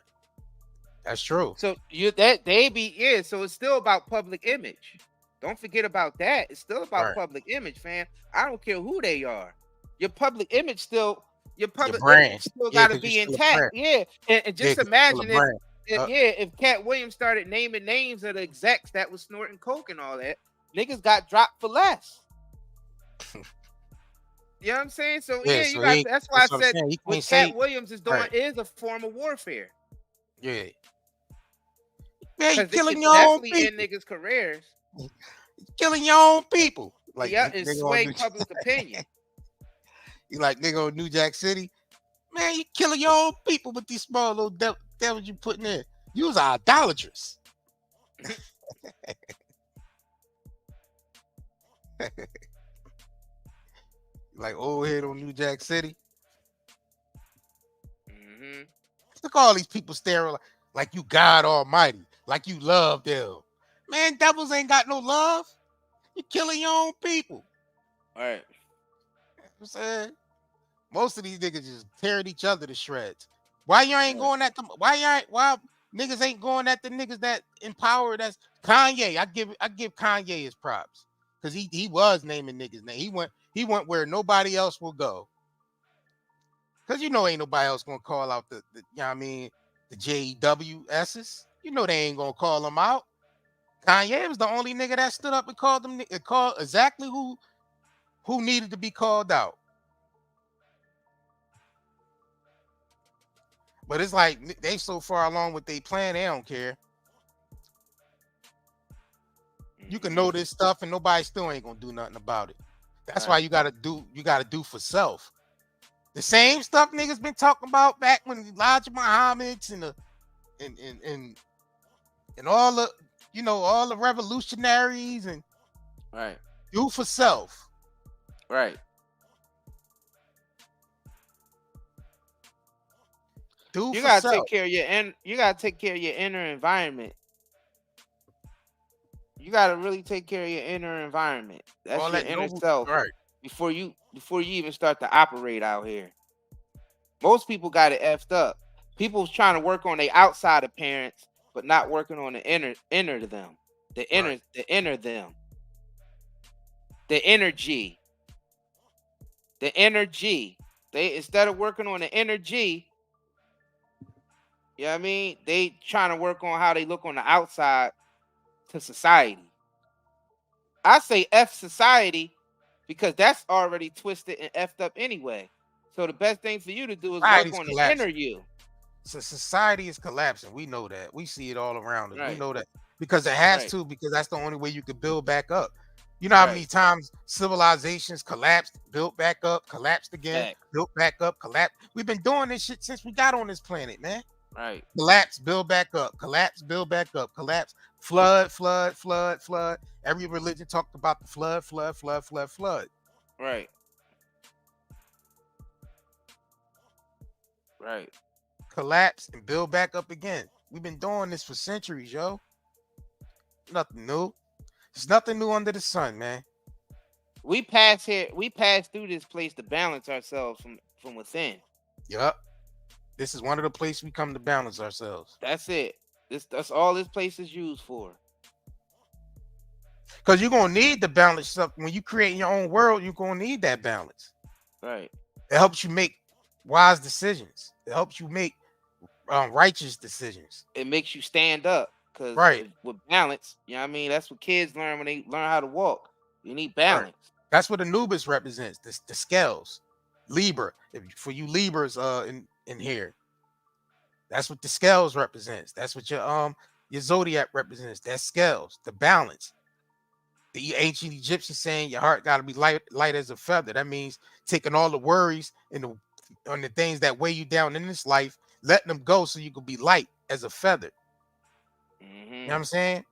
That's true. So so it's still about public image. Don't forget about that. It's still about public image, fam. I don't care who they are. Your public image still. Your public image still got to be intact. Yeah, and just imagine if Katt Williams started naming names of the execs that was snorting coke and all that, niggas got dropped for less. You know what I'm saying? So that's why I said what Katt Williams is doing is a form of warfare. Yeah. Yeah, you killing your own people. In niggas' careers. Killing your own people. Like and sway public opinion. You like nigga on New Jack City? Man, you killing your own people with these small little devils you putting in. You was an idolatrous. Like old head on New Jack City. Mm-hmm. Look at all these people staring like you God Almighty, like you love them. Man, devils ain't got no love. You killing your own people. All right. I'm saying most of these niggas just tearing each other to shreds. Why you ain't going at them? Why niggas ain't going at the niggas that in power? That's Kanye. I give Kanye his props because he was naming niggas name. He went where nobody else will go. Cause you know ain't nobody else gonna call out the you know what I mean, the JEWS's. You know they ain't gonna call them out. Kanye was the only nigga that stood up and called exactly who needed to be called out. But it's like they so far along with their plan, they don't care. You can know this stuff and nobody still ain't gonna do nothing about it. That's why you gotta do for self. The same stuff niggas been talking about back when Elijah Muhammad's and all the all the revolutionaries and do for self. Right. You gotta take care of your inner environment. You gotta really take care of your inner environment. That's all your inner self. Right. Before you even start to operate out here. Most people got it effed up. People's trying to work on their outside appearance, but not working on the inner them, the inner them, the energy. They instead of working on the energy, you know what I mean? They trying to work on how they look on the outside to society. I say F society because that's already twisted and effed up anyway. So the best thing for you to do is work on the inner you. So society is collapsing. We know that. We see it all around us. We know that because it has to, because that's the only way you can build back up. You know how many times civilizations collapsed, built back up, collapsed again, built back up, collapsed. We've been doing this shit since we got on this planet, man. Right. Collapse, build back up, collapse, build back up, collapse, flood. Every religion talked about the flood. Right. Right. Collapse and build back up again. We've been doing this for centuries, yo. Nothing new. There's nothing new under the sun, man. We pass through this place to balance ourselves from within. Yup. This is one of the places we come to balance ourselves. That's it. That's all this place is used for. Because you're gonna need the balance stuff. When you create your own world, you're gonna need that balance. Right. It helps you make wise decisions. It helps you make righteous decisions. It makes you stand up. Because with balance, you know what I mean? That's what kids learn when they learn how to walk. You need balance. That's what Anubis represents, the scales. Libra. For you Libras in here. That's what the scales represents. That's what your zodiac represents. That's scales, the balance. The ancient Egyptians saying your heart got to be light as a feather. That means taking all the worries and on the things that weigh you down in this life, letting them go so you can be light as a feather. You know what I'm saying?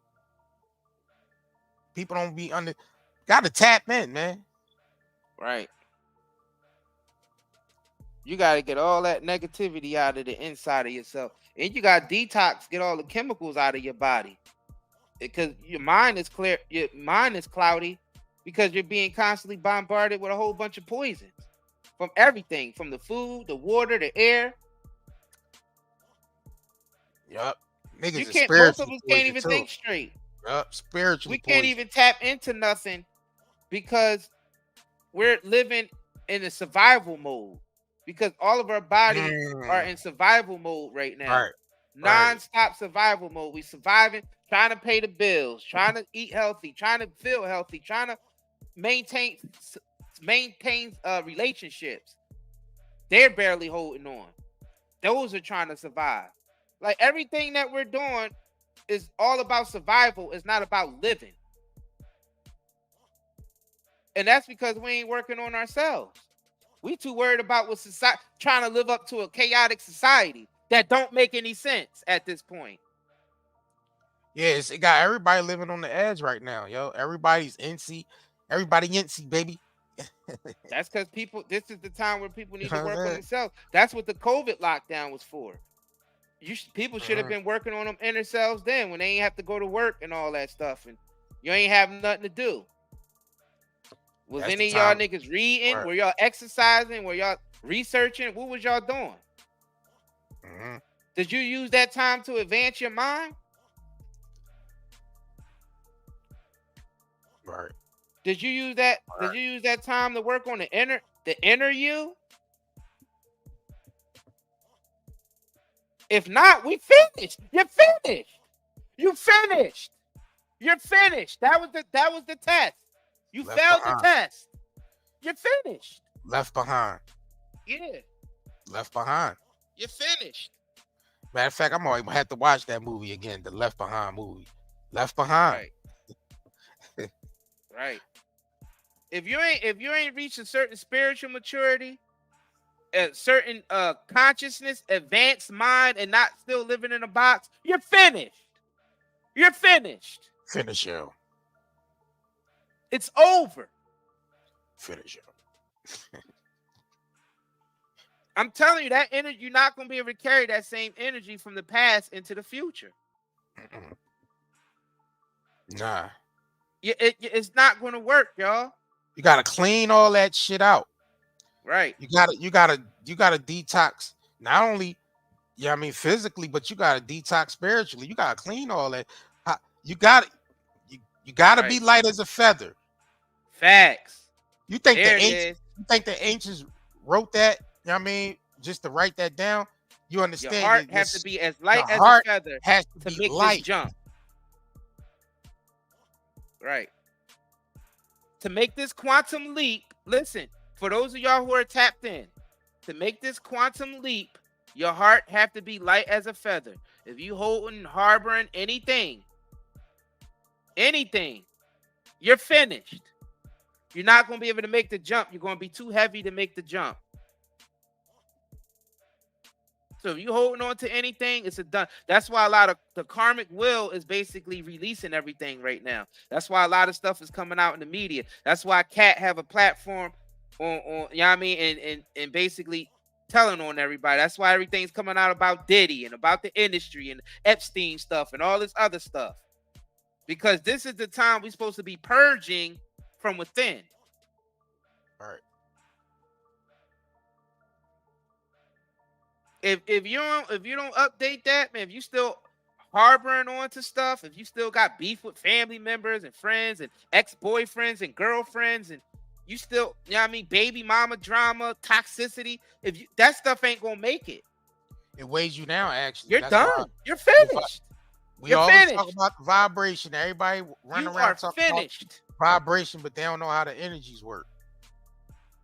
People don't be gotta tap in, man. Right. You gotta get all that negativity out of the inside of yourself. And you gotta detox, get all the chemicals out of your body. Because your mind is clear, your mind is cloudy because you're being constantly bombarded with a whole bunch of poisons from everything, from the food, the water, the air. Yup. Niggas You can't. Most of us can't even think straight. Yup. Spiritually, we can't even tap into nothing because we're living in a survival mode. Because all of our bodies are in survival mode right now. Non-stop survival mode. We surviving, trying to pay the bills, trying to eat healthy, trying to feel healthy, trying to maintain relationships. They're barely holding on. Those are trying to survive. Like everything that we're doing is all about survival. It's not about living. And that's because we ain't working on ourselves. We too worried about what society, trying to live up to a chaotic society that don't make any sense at this point. Yeah, it got everybody living on the edge right now, yo. Everybody's antsy. Everybody antsy, baby. That's because this is the time where people need to work on themselves. That's what the COVID lockdown was for. People should have been working on them inner selves then when they ain't have to go to work and all that stuff. And you ain't have nothing to do. Was any of y'all niggas reading? Were y'all exercising? Were y'all researching? What was y'all doing? Did you use that time to advance your mind? Right. Did you use that? Did you use that time to work on the inner you? If not, we finished. You're finished. You finished. You're finished. That was the test. You failed the test. You're finished. Left behind. Yeah. Left behind. You're finished. Matter of fact, I'm gonna have to watch that movie again, the Left Behind movie. Left Behind. Right. Right. If you ain't reached a certain spiritual maturity, a certain consciousness, advanced mind, and not still living in a box, you're finished. You're finished. Finish yo. It's over. Finish yo. I'm telling you, that energy, you're not going to be able to carry that same energy from the past into the future. Nah. It's not going to work, y'all. You got to clean all that shit out. Right. You got to detox not only Yeah, I mean physically, but you gotta detox spiritually. You gotta clean all that. You gotta you gotta be light as a feather. Facts. You think There the it ancients is. you think the ancients wrote that? You know what I mean? Just to write that down. You Your understand heart have to be as light your as a heart feather has to to be make this light. jump. Right. To make this quantum leap, listen, for those of y'all who are tapped in, to make this quantum leap, your heart have to be light as a feather. If you holding, harboring anything, you're finished. You're not going to be able to make the jump. You're going to be too heavy to make the jump. So if you're holding on to anything, it's a done. That's why a lot of the karmic will is basically releasing everything right now. That's why a lot of stuff is coming out in the media. That's why Katt have a platform on you know what I mean, and basically telling on everybody. That's why everything's coming out about Diddy and about the industry and Epstein stuff and all this other stuff. Because this is the time we're supposed to be purging from within. All right. If you don't update that, man, if you still harboring on to stuff, if you still got beef with family members and friends and ex-boyfriends and girlfriends, and you still, you know what I mean, baby mama drama, toxicity, that stuff ain't gonna make it. It weighs you down, actually. You're That's done. why You're finished. We You're always finished. talk about the vibration. Everybody run around talking finished. about vibration, but they don't know how the energies work.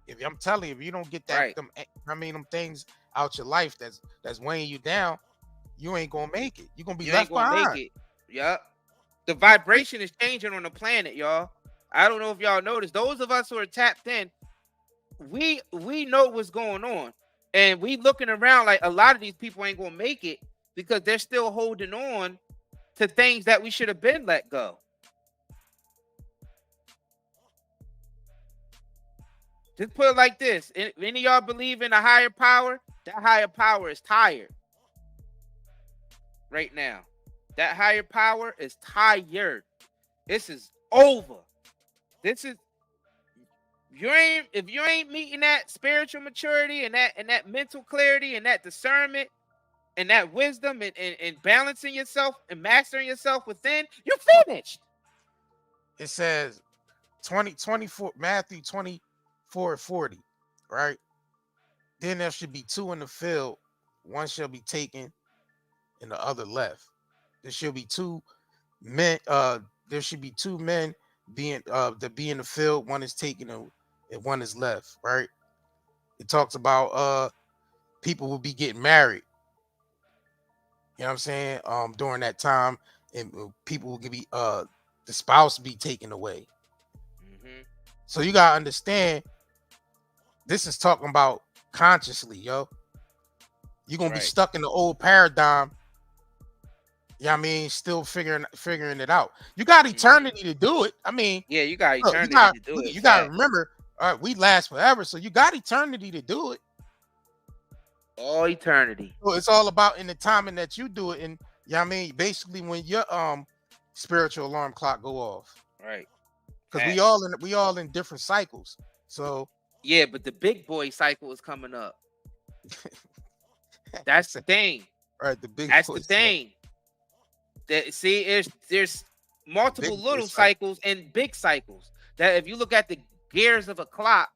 If I'm telling you, if you don't get that, them things out your life that's weighing you down, you ain't gonna make it. You're gonna be left behind. Make it. Yep. The vibration is changing on the planet, y'all. I don't know if y'all noticed. Those of us who are tapped in, we know what's going on, and we looking around like a lot of these people ain't gonna make it because they're still holding on to things that we should have been let go. Just put it like this: if any of y'all believe in a higher power, that higher power is tired right now. That higher power is tired. This is over. This is if you ain't meeting that spiritual maturity and that mental clarity and that discernment and that wisdom and balancing yourself and mastering yourself within, you're finished. It says 24 Matthew 24:40, right? Then there should be two in the field, one shall be taken and the other left. There should be two men, there should be two men being that be in the field, one is taken and one is left, right? It talks about people will be getting married. You know what I'm saying? During that time, and people will be the spouse be taken away. So you gotta understand, this is talking about consciously, yo. You're gonna be stuck in the old paradigm. You know what I mean? Still figuring it out. You got eternity to do it. I mean, yeah, you got eternity to do it. You gotta remember, all right, we last forever, so you got eternity to do it. All eternity. So it's all about in the timing that you do it, and you know what I mean, basically when your spiritual alarm clock go off. Right. Because we all in different cycles. So yeah, but the big boy cycle is coming up. That's the thing. Right, the big That's the thing. That see, there's multiple little cycles and big cycles. That if you look at the gears of a clock,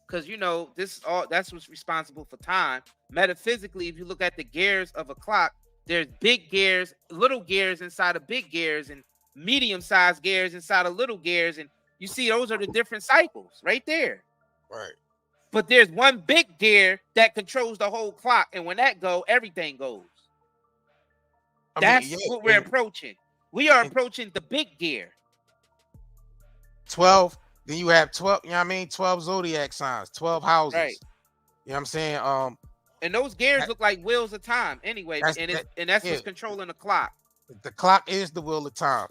because you know this that's what's responsible for time. Metaphysically, if you look at the gears of a clock, there's big gears, little gears inside of big gears, and medium-sized gears inside of little gears, and you see those are the different cycles right there. Right. But there's one big gear that controls the whole clock, and when that goes, everything goes. That's what we're approaching. We are approaching the big gear. 12. Then you have 12. You know what I mean? 12 zodiac signs, 12 houses. Right. You know what I'm saying? And those gears look like wheels of time, anyway. That's what's controlling the clock. The clock is the wheel of time.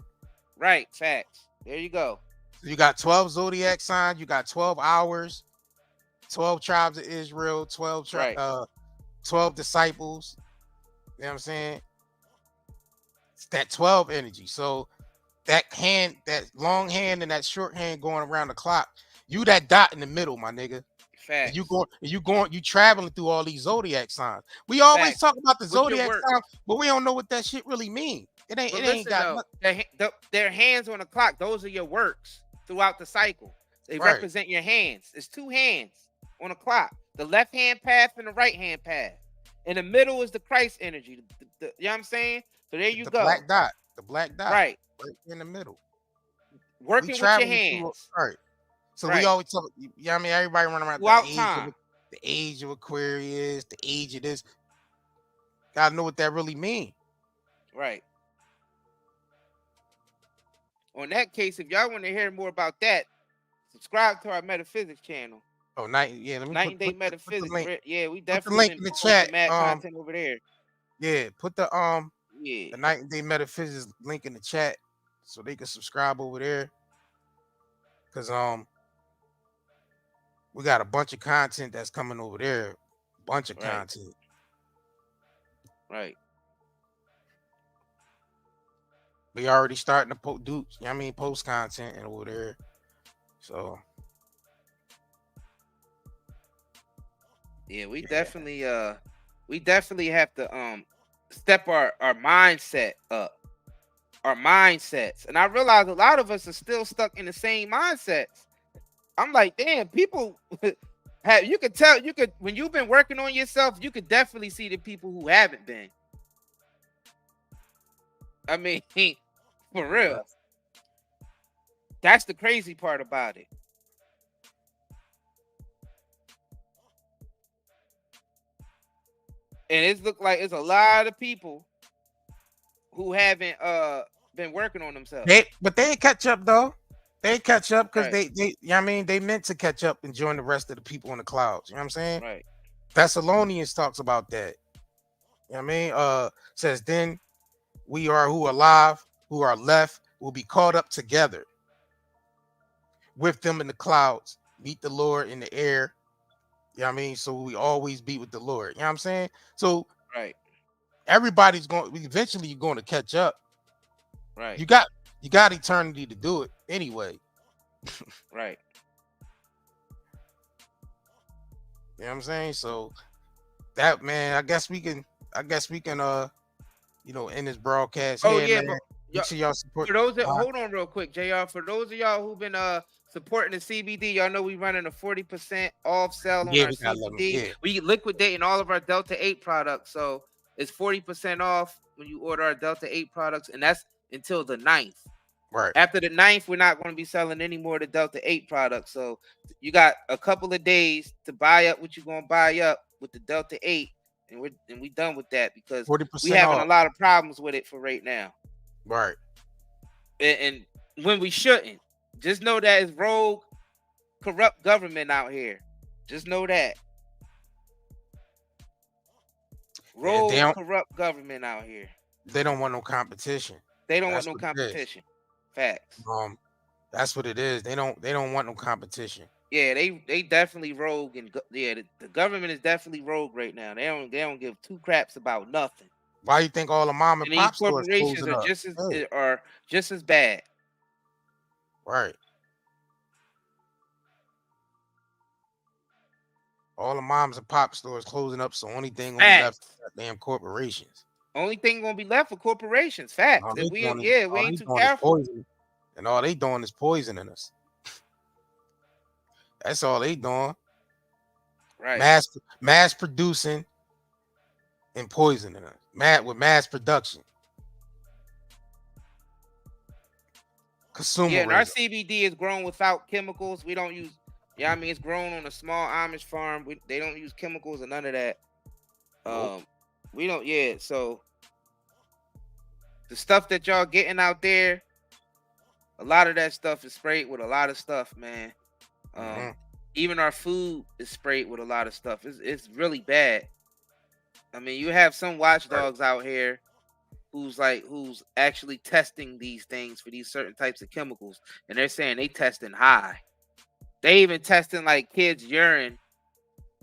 Right. Facts. There you go. So you got 12 zodiac signs. You got 12 hours. 12 tribes of Israel. 12 disciples. You know what I'm saying? It's that 12 energy. So that hand, that long hand and that short hand going around the clock, you that dot in the middle, my nigga. Facts. You traveling through all these zodiac signs. We always Facts. talk about the With your zodiac work. signs, but we don't know what that shit really mean. It ain't. But It ain't listen, got though, nothing. their hands on the clock, those are your works throughout the cycle. They Right. represent your hands. It's two hands on a clock. The left hand path and the right hand path. In the middle is the Christ energy. You know what I'm saying? So there you The go. black dot. The black dot. Right. Right in the middle. Working with your traveling through- hands. Right. So Right. we always talk. You know what I mean? Everybody running around Throughout the time. age of Aquarius, the age of this. Gotta know what that really mean. Right. On that case, if y'all want to hear more about that, subscribe to our metaphysics channel. Oh, night. Yeah, let me Night and day put the metaphysics. link. Yeah, we Put the definitely link been in the posting chat. mad content over there. Yeah, put the Yeah. the night and day metaphysics link in the chat so they can subscribe over there. Cause we got a bunch of content that's coming over there. Bunch of Right. content. Right. We already starting to post content and over there. So Yeah, we definitely have to step our mindset up. Our mindsets. And I realize a lot of us are still stuck in the same mindsets. I'm like, damn, people you could tell, when you've been working on yourself, you could definitely see the people who haven't been. I mean, for real. That's the crazy part about it. And it's looked like it's a lot of people who haven't been working on themselves. but they ain't catch up though. They catch up because Right. they you know what I mean, they meant to catch up and join the rest of the people in the clouds. You know what I'm saying? Right. Thessalonians talks about that. You know what I mean? Says then we are who are alive, who are left, will be caught up together with them in the clouds, meet the Lord in the air. You know what I mean? So we always be with the Lord. You know what I'm saying? So Right. everybody's eventually you're going to catch up. Right. You got eternity to do it anyway. Right. You know what I'm saying? So that, man, I guess we can end this broadcast. Oh here, yeah, man. but Make sure y'all support. for those that hold on real quick, JR. For those of y'all who've been supporting the CBD, y'all know we running a 40% off sale on our we got 11, CBD. yeah. We liquidating all of our Delta 8 products, so it's 40% off when you order our Delta 8 products, and that's until the 9th. Right. After the 9th, we're not going to be selling any more of the Delta 8 products. So you got a couple of days to buy up what you're going to buy up with the Delta 8, and we done with that because 40% we having off. a lot of problems with it for right now. Right. And when we shouldn't. Just know that it's rogue, corrupt government out here. Just know that. Rogue, corrupt government out here. They don't want no competition. They don't want no competition. Facts. That's what it is. They don't want no competition. Yeah, they definitely rogue, and the government is definitely rogue right now. They don't give two craps about nothing. Why you think all the mom and pop these stores corporations closing up? are just as bad. Right. All the moms and pop stores closing up, so only thing gonna be left is damn corporations. Only thing gonna be left for corporations. Facts. If we ain't too careful. And all they doing is poisoning us. That's all they doing. Right. Mass producing and poisoning us. With mass production. Consumerism. Yeah, and our CBD is grown without chemicals. We don't use, I mean, it's grown on a small Amish farm. They don't use chemicals or none of that. We don't, so the stuff that y'all getting out there, a lot of that stuff is sprayed with a lot of stuff, man. Even our food is sprayed with a lot of stuff. It's really bad. I mean, you have some watchdogs out here who's actually testing these things for these certain types of chemicals, and they're saying they testing high. They even testing like kids' urine,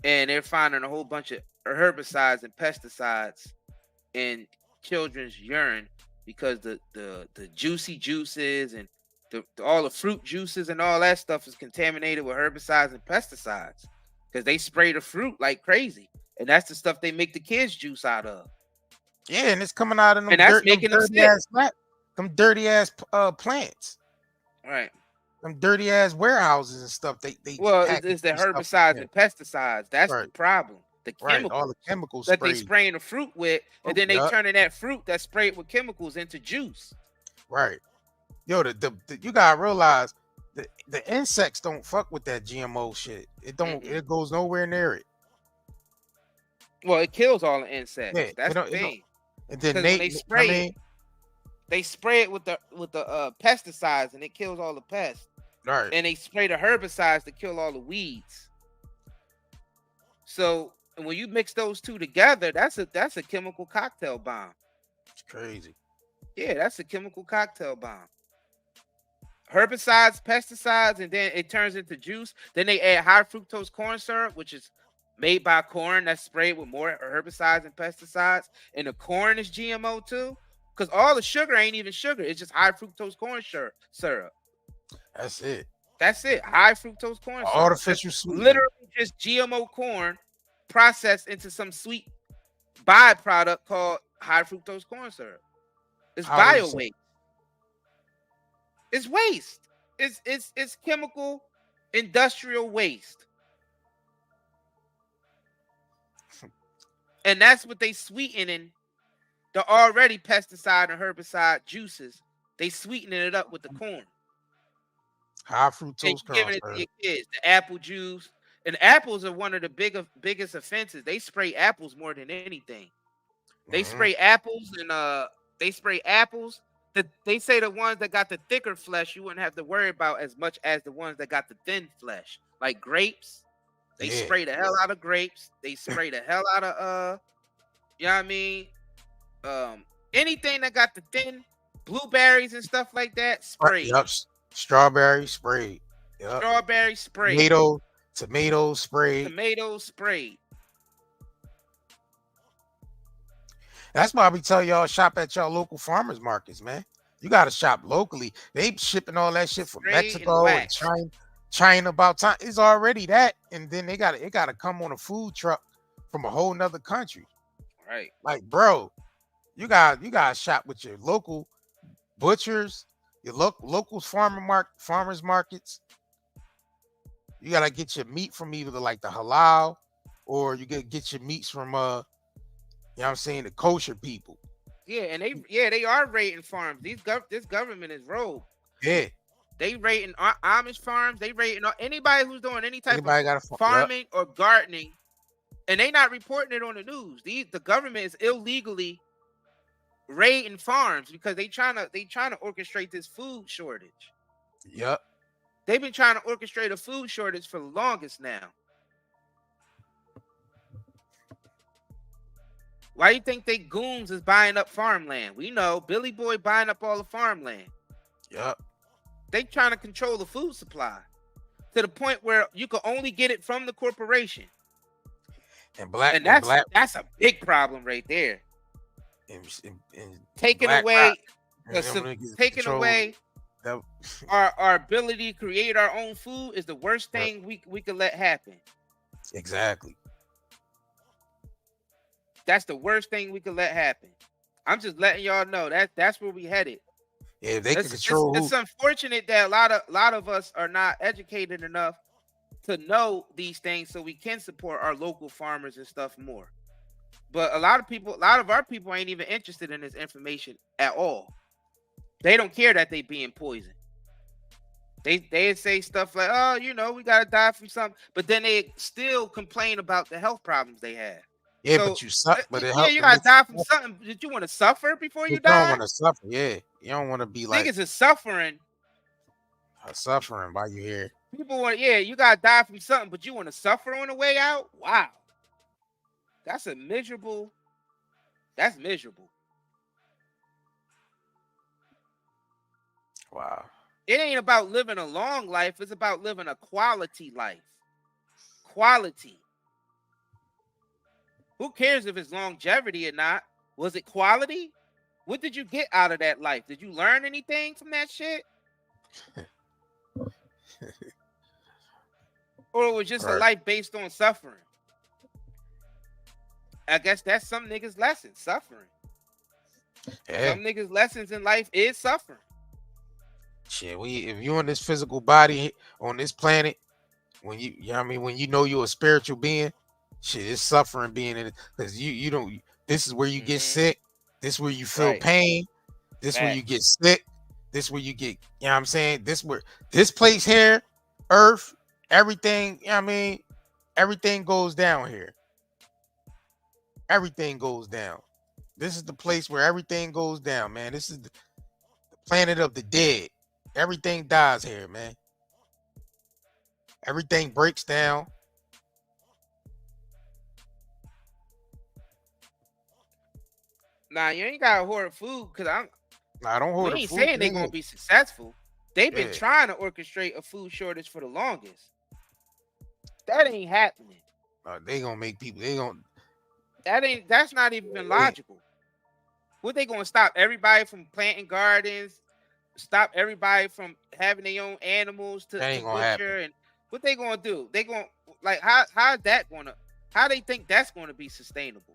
and they're finding a whole bunch of herbicides and pesticides in children's urine because the juicy juices and all the fruit juices and all that stuff is contaminated with herbicides and pesticides. because they spray the fruit like crazy, and that's the stuff they make the kids juice out of. Yeah, and it's coming out of them And that's making them dirty sick. them dirty ass plants. Right. Them dirty ass warehouses and stuff. They Well, package it's the this stuff herbicides in. and pesticides. That's the Right. problem. The Right, chemicals, all the chemicals that they sprayed. spraying the fruit with, and then they Yup. turning that fruit that's sprayed with chemicals into juice. Right. Yo, you gotta realize the insects don't fuck with that GMO shit. It don't. It goes nowhere near it. Well, it kills all the insects. Yeah, That's it the don't- it don't- thing. And then 'Cause they, when they spray I mean, they spray it with the pesticides, and it kills all the pests. right. And they spray the herbicides to kill all the weeds. So when you mix those two together, that's a chemical cocktail bomb. It's crazy. Yeah, that's a chemical cocktail bomb. Herbicides, pesticides, and then it turns into juice. Then they add high fructose corn syrup, which is made by corn that's sprayed with more herbicides and pesticides. And the corn is GMO too, because all the sugar ain't even sugar. It's just high fructose corn syrup. That's it. That's it. High fructose corn syrup. Artificial That's sweetener. literally just GMO corn processed into some sweet byproduct called high fructose corn syrup. It's How is bio it? waste. It's waste. It's chemical industrial waste. And that's what they sweetening the already pesticide and herbicide juices. They sweetening it up with the corn. High And fructose you giving it corn to syrup. your kids. The apple juice. And apples are one of the biggest offenses. They spray apples more than anything. They spray apples and they spray apples. They say the ones that got the thicker flesh, you wouldn't have to worry about as much as the ones that got the thin flesh. Like grapes. They Yeah. spray the hell out of grapes. They spray the hell out of you know what I mean? Anything that got the thin blueberries and stuff like that, spray. Yup. Strawberry sprayed. Yup. Strawberry spray. Tomato sprayed. Tomatoes sprayed. That's why we tell y'all shop at y'all local farmers markets, man. You gotta shop locally. They shipping all that shit from Sprayed and Mexico and waxed. China about time. It's already that, and then it gotta come on a food truck from a whole nother country. Right. Like, bro, you gotta shop with your local butchers, your local farmers markets. You gotta get your meat from either like the halal, or you gotta get your meats from you know what I'm saying, the kosher people. Yeah, and they are raiding farms. This government is rogue. Yeah. They raiding Amish farms. They raiding anybody who's doing any type Anybody got of a farming or gardening, and they not reporting it on the news. The government is illegally raiding farms because they trying to orchestrate this food shortage. Yep. They've been trying to orchestrate a food shortage for the longest now. Why do you think they goons is buying up farmland? We know Billy Boy buying up all the farmland. Yep. They trying to control the food supply to the point where you can only get it from the corporation. And that's a big problem right there. And Taking black away, rock. And them niggas taking control away that. our ability to create our own food is the worst thing we could let happen. Exactly. That's the worst thing we could let happen. I'm just letting y'all know that's where we headed. Yeah, they can control. It's unfortunate that a lot of us are not educated enough to know these things, so we can support our local farmers and stuff more. But a lot of our people ain't even interested in this information at all. They don't care that they being poisoned. They say stuff like, "Oh, you know, we gotta die from something," but then they still complain about the health problems they have. Yeah, So, but you suck. But you gotta die from something. Did you want to suffer before you don't die? want to suffer. Yeah, you don't want to be like Niggas is suffering. Suffering while you here. People want, you gotta die from something, but you want to suffer on the way out? Wow, that's miserable. That's miserable. Wow. It ain't about living a long life. It's about living a quality life. Quality. Who cares if it's longevity or not? Was it quality? What did you get out of that life? Did you learn anything from that shit? or it was just a life based on suffering. I guess that's some niggas' lessons, suffering. Yeah. Some niggas' lessons in life is suffering. Shit, if you in this physical body on this planet, when you know what I mean, when you know you're a spiritual being, shit, it's suffering being in it. Because you don't, this is where you get sick, this is where you feel pain, this where you get sick, this where you get, you know what I'm saying? This place here, Earth, everything, you know what I mean? Everything goes down here. Everything goes down. This is the place where everything goes down, man. This is the planet of the dead. Everything dies here, man. Everything breaks down. Nah, you ain't gotta hoard food because I don't hoard we ain't food. saying they gonna be successful. They've been Yeah. trying to orchestrate a food shortage for the longest. That ain't happening. They gonna make people. That's not even logical. What they gonna stop everybody from planting gardens? Stop everybody from having their own animals to That ain't gonna butcher? happen. And what they gonna do? They gonna like how they think that's gonna be sustainable?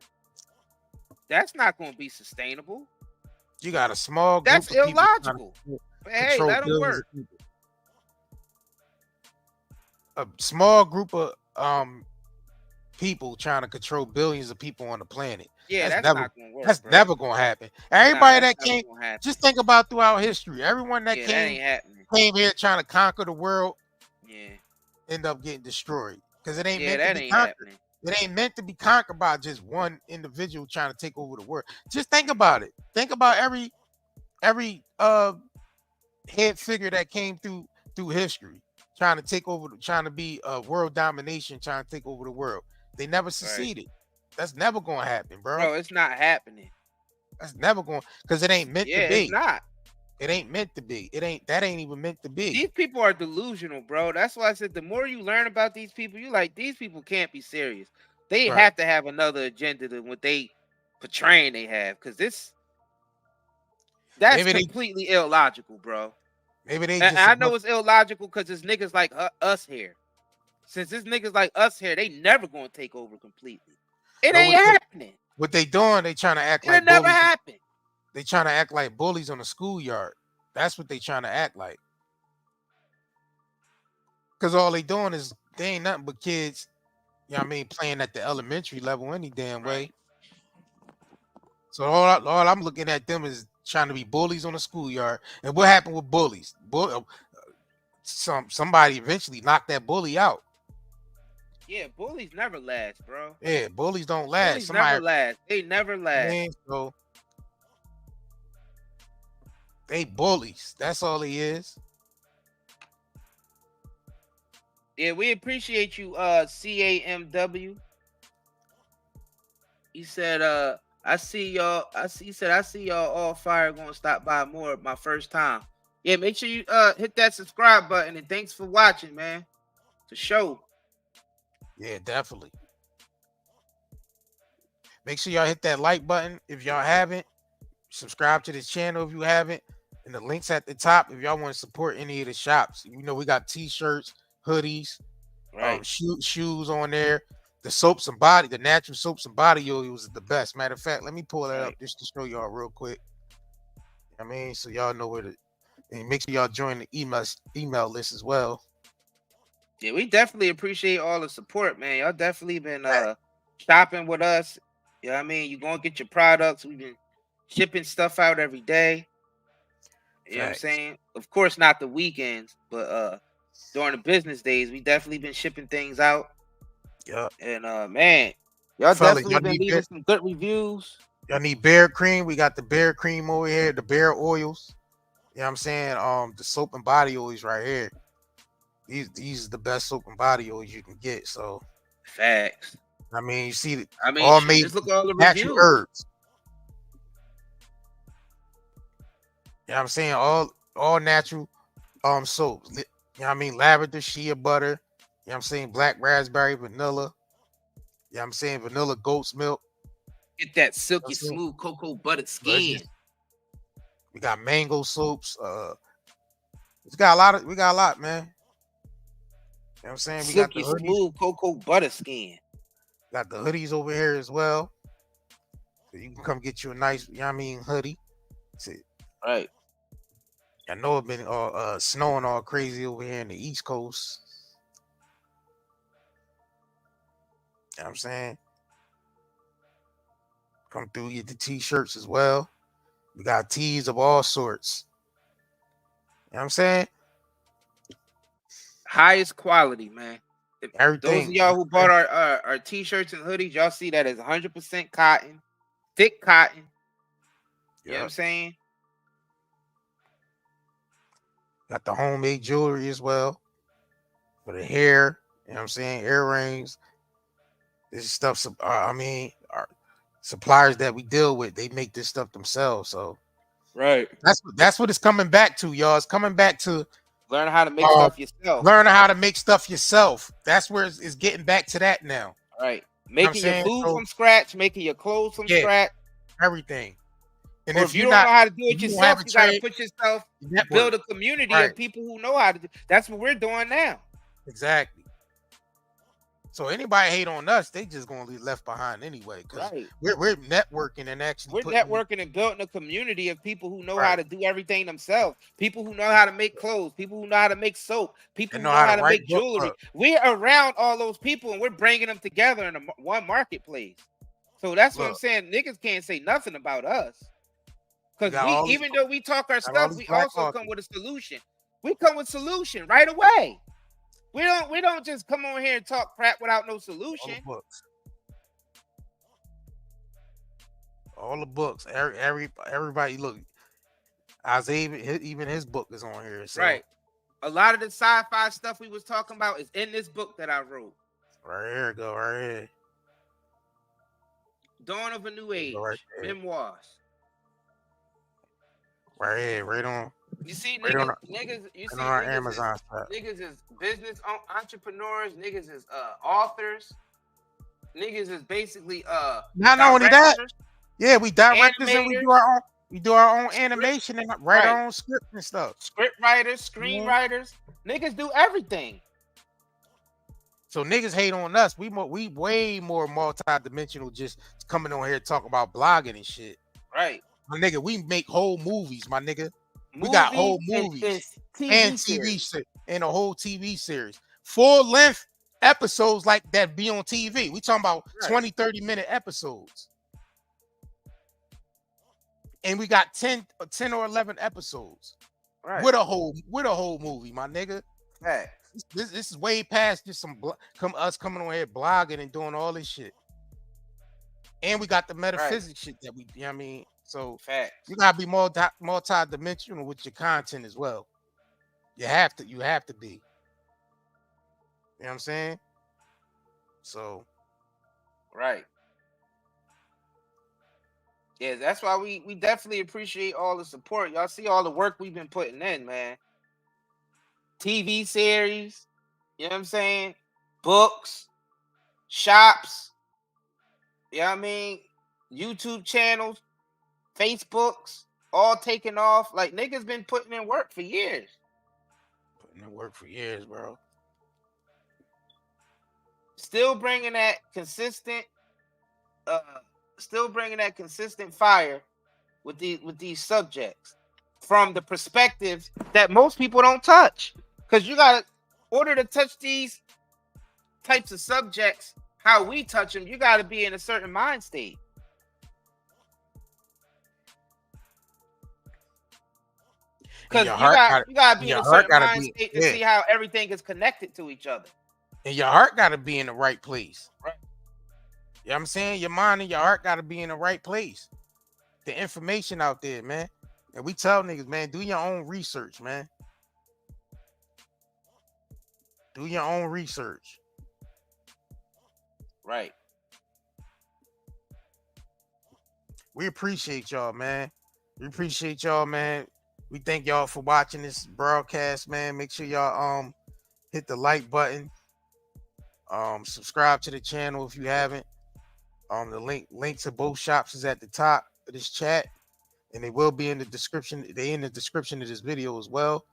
That's not gonna be sustainable. You got a small group That's of people illogical. But hey, control let them billions work. of people. A small group of people trying to control billions of people on the planet. Yeah, that's never, not gonna work. That's bro. never gonna happen. Everybody that's that never came, gonna happen. just think about throughout history. Everyone that That ain't happening. came here trying to conquer the world, Yeah, end up getting destroyed because it ain't meant that to be ain't conquered. happening. It ain't meant to be conquered by just one individual trying to take over the world. Just think about it. Think about every head figure that came through history trying to take over, trying to be a world domination, trying to take over the world. They never succeeded. That's never gonna happen, Bro, it's not happening. That's never going, because it ain't meant to be. It's not. It ain't meant to be. That ain't even meant to be. These people are delusional, bro. That's why I said the more you learn about these people, you like these people can't be serious. They have to have another agenda than what they portraying they have, because that's completely illogical, bro. Maybe they and I know it's illogical because it's niggas like us here. Since it's niggas like us here, they never gonna take over completely. It ain't happening. What they doing? They trying to act like it never bullies. happened. They trying to act like bullies on the schoolyard. That's what they trying to act like. Because all they doing is they ain't nothing but kids. You know what I mean? Playing at the elementary level any damn way. So all I'm looking at them is trying to be bullies on the schoolyard. And what happened with bullies? Somebody eventually knocked that bully out. Yeah, bullies never last, bro. Yeah, bullies don't last. Bullies never last. They never last. Man, so they bullies. That's all he is. Yeah, we appreciate you, CAMW. He said, I see y'all. He said, I see y'all all fire. Gonna stop by more my first time. Yeah, make sure you hit that subscribe button, and thanks for watching, man. For sure. Yeah, definitely. Make sure y'all hit that like button if y'all haven't. Subscribe to this channel if you haven't. And the links at the top if y'all want to support any of the shops. You know, we got t-shirts, hoodies, shoes on there. The soaps and body, the natural soaps and body oils is the best. Matter of fact, let me pull that up just to show y'all real quick. I mean, so y'all know where to, and make sure y'all join the email list as well. Yeah, we definitely appreciate all the support, man. Y'all definitely been shopping with us. You know what I mean? You're gonna get your products. We've been shipping stuff out every day. You know what I'm saying? Of course, not the weekends, but during the business days, we definitely been shipping things out. Yeah. And man, y'all definitely been leaving some good reviews. Y'all need bear cream. We got the bear cream over here, the bear oils. You know what I'm saying? The soap and body oils right here. These are the best soap and body oils you can get. So facts. I mean, you see, all made just look at all the natural reviews. herbs. You know what I'm saying? All natural soaps. You know what I mean? Lavender, shea butter. You know what I'm saying? Black raspberry, vanilla. You know what I'm saying? Vanilla goat's milk. Get that silky smooth cocoa butter skin. We got mango soaps. We got a lot, man. what I'm saying? We got the Silky hoodies. smooth cocoa butter skin. Got the hoodies over here as well. So you can come get you a nice, you know what I mean, hoodie. See, right. I know it's been snowing all crazy over here in the East Coast. You know what I'm saying? Come through, get the t-shirts as well. We got tees of all sorts. You know what I'm saying? Highest quality, man. Everything. Those of y'all who bought our t-shirts and hoodies, y'all see that is 100% cotton, thick cotton. You know what I'm saying? Got the homemade jewelry as well. For the hair, you know what I'm saying? Earrings. This stuff, I mean, our suppliers that we deal with, they make this stuff themselves. So right. That's what it's coming back to, y'all. It's coming back to learn how to make stuff yourself. Learn how to make stuff yourself. That's where it's getting back to that now. Right. Making your food from scratch, making your clothes from scratch. Everything. And or if you don't know how to do it yourself, you got to put yourself, build a community of people who know how to do. That's what we're doing now. Exactly. So anybody hate on us, they just gonna be left behind anyway. Because we're networking and actually networking and building a community of people who know how to do everything themselves. People who know how to make clothes. People who know how to make soap. People who know how to make jewelry. We're around all those people and we're bringing them together in one marketplace. So that's what I'm saying. Niggas can't say nothing about us. Because even though we talk our stuff, we also come with a solution. We come with solution right away. We don't just come on here and talk crap without no solution. All the books. Everybody look. Isaiah, even his book is on here. So. Right. A lot of the sci-fi stuff we was talking about is in this book that I wrote. Right here, go right here. Dawn of a New Age, memoirs. Right here, right on. You see, right niggas Amazon niggas is business entrepreneurs. Niggas is authors. Niggas is basically not only that. Yeah, we directors and we do our own animation and write our own script and stuff. Script writers, screenwriters. Niggas do everything. So niggas hate on us. We way more multi-dimensional just coming on here talking about blogging and shit. Right. My nigga, we make whole movies, my nigga. We got whole movies and TV series and a whole TV series. Full-length episodes like that be on TV. We talking about 20, 30-minute episodes. And we got 10 or 11 episodes. Right. With a whole movie, my nigga. Hey. This is way past just us coming on here blogging and doing all this shit. And we got the metaphysics shit that we, you know what I mean? So you gotta be multi-dimensional with your content as well. You have to be. You know what I'm saying? So right. Yeah, that's why we definitely appreciate all the support. Y'all see all the work we've been putting in, man. TV series, you know what I'm saying? Books, shops, you know what I mean? YouTube channels, Facebooks, all taking off. Like, niggas been putting in work for years. Putting in work for years, bro. Still bringing that consistent fire with these subjects from the perspectives that most people don't touch. Because you got to, order to touch these types of subjects, how we touch them, you got to be in a certain mind state. Because you got to be in a certain mind state to see how everything is connected to each other. And your heart got to be in the right place. Right. You know what I'm saying? Your mind and your heart got to be in the right place. The information out there, man. And we tell niggas, man, do your own research, man. Do your own research. Right. We appreciate y'all, man. We appreciate y'all, man. We thank y'all for watching this broadcast, man. Make sure y'all hit the like button. Subscribe to the channel if you haven't. The link to both shops is at the top of this chat, and they will be in the description. In the description of this video as well.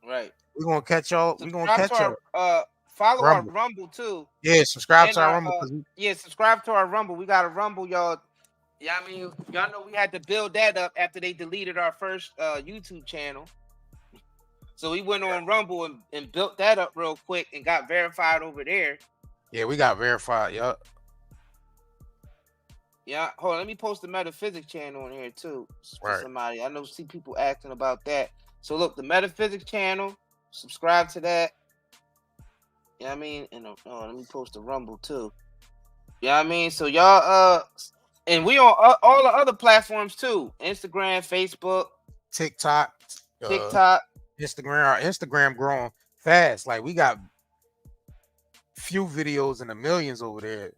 Right. We're gonna catch y'all. We're gonna catch y'all. Follow our Rumble. Rumble too. Yeah, subscribe And to our Rumble. yeah, subscribe to our Rumble. We got a Rumble, y'all. Yeah, I mean, y'all know we had to build that up after they deleted our first YouTube channel. So we went on Rumble and built that up real quick and got verified over there. Yeah, we got verified. Yup. Yeah, hold on. Let me post the Metaphysics channel on here too for Right. somebody. I know see people asking about that. So look, the Metaphysics channel. Subscribe to that. Yeah, I mean, and let me post the Rumble too. Yeah, I mean, so y'all and we on all the other platforms too: Instagram, Facebook, TikTok, Instagram. Our Instagram growing fast. Like we got few videos in the millions over there.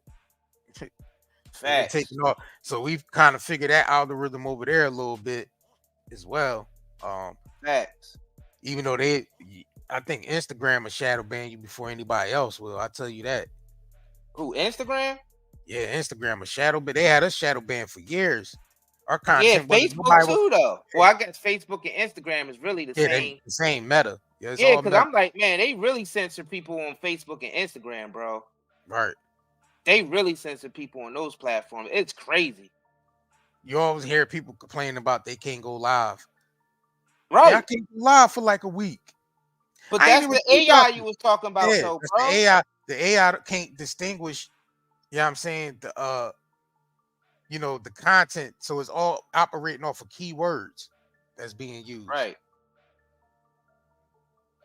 Taking off. So we've kind of figured that algorithm over there a little bit as well. Facts. Even though I think Instagram will shadow ban you before anybody else will. I'll tell you that. Who, Instagram? Yeah, Instagram a shadow, but they had us shadow banned for years. Our content, yeah, Facebook too, though. Well, I guess Facebook and Instagram is really the same. The same meta. Yeah, because I'm like, man, they really censor people on Facebook and Instagram, bro. Right. They really censor people on those platforms. It's crazy. You always hear people complaining about they can't go live. Right. Yeah, I can't go live for like a week. But that's the AI you was talking about, though, bro. The AI can't distinguish, you know what I'm saying, the content. So it's all operating off of keywords that's being used. Right.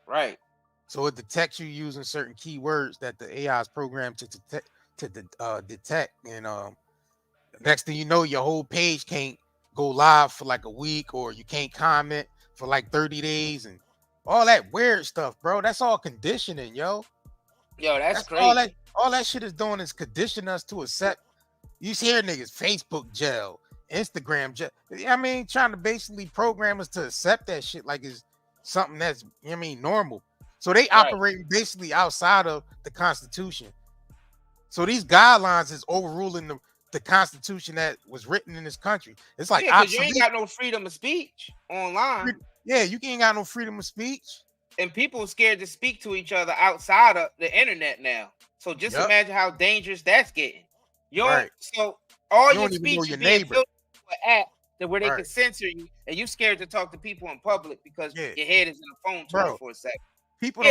Right. So it detects you using certain keywords that the AI is programmed to detect. And next thing you know, your whole page can't go live for like a week, or you can't comment for like 30 days and all that weird stuff, bro. That's all conditioning, yo. Yo, that's crazy. All that shit is doing is condition us to accept. You hear niggas Facebook jail, Instagram jail. I mean, trying to basically program us to accept that shit like it's something that's, normal. So they operate basically outside of the Constitution. So these guidelines is overruling the Constitution that was written in this country. It's like, because you ain't got no freedom of speech online. Yeah, you ain't got no freedom of speech. And people are scared to speak to each other outside of the internet now. So just imagine how dangerous that's getting. So all your speech is being filtered to an app where they can censor you, and you scared to talk to people in public because your head is in the phone 24/7. People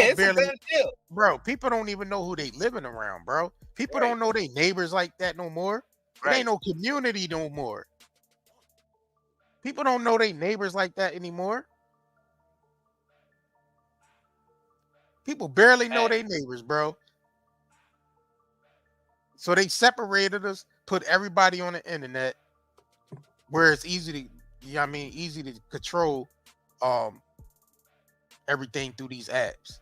people don't even know who they living around, bro. People don't know their neighbors like that no more. There ain't no community no more. People don't know their neighbors like that anymore. People barely know their neighbors, bro. So they separated us, put everybody on the internet where it's easy to control everything through these apps.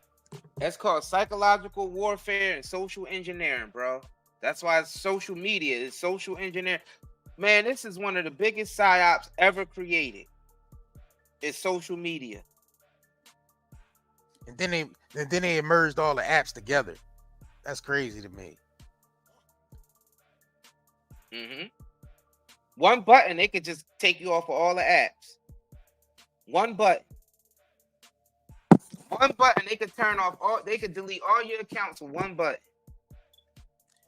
That's called psychological warfare and social engineering, bro. That's why it's social media is social engineering. Man, this is one of the biggest psyops ever created. It's social media. And then they merged all the apps together. That's crazy to me. One button, they could just take you off of all the apps. One button, they could turn off they could delete all your accounts with one button.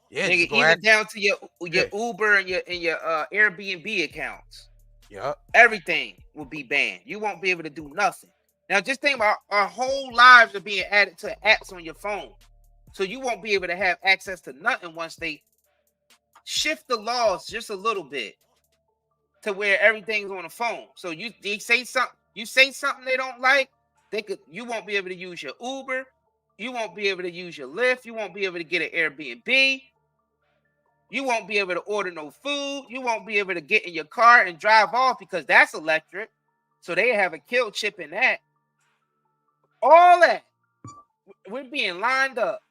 Yeah, even down to your Uber and your Airbnb accounts. Yep. Everything will be banned. You won't be able to do nothing. Now just think about our whole lives are being added to apps on your phone. So you won't be able to have access to nothing once they shift the laws just a little bit to where everything's on the phone. So you say something they don't like, you won't be able to use your Uber, you won't be able to use your Lyft, you won't be able to get an Airbnb, you won't be able to order no food, you won't be able to get in your car and drive off because that's electric. So they have a kill chip in that. All that. We're being lined up.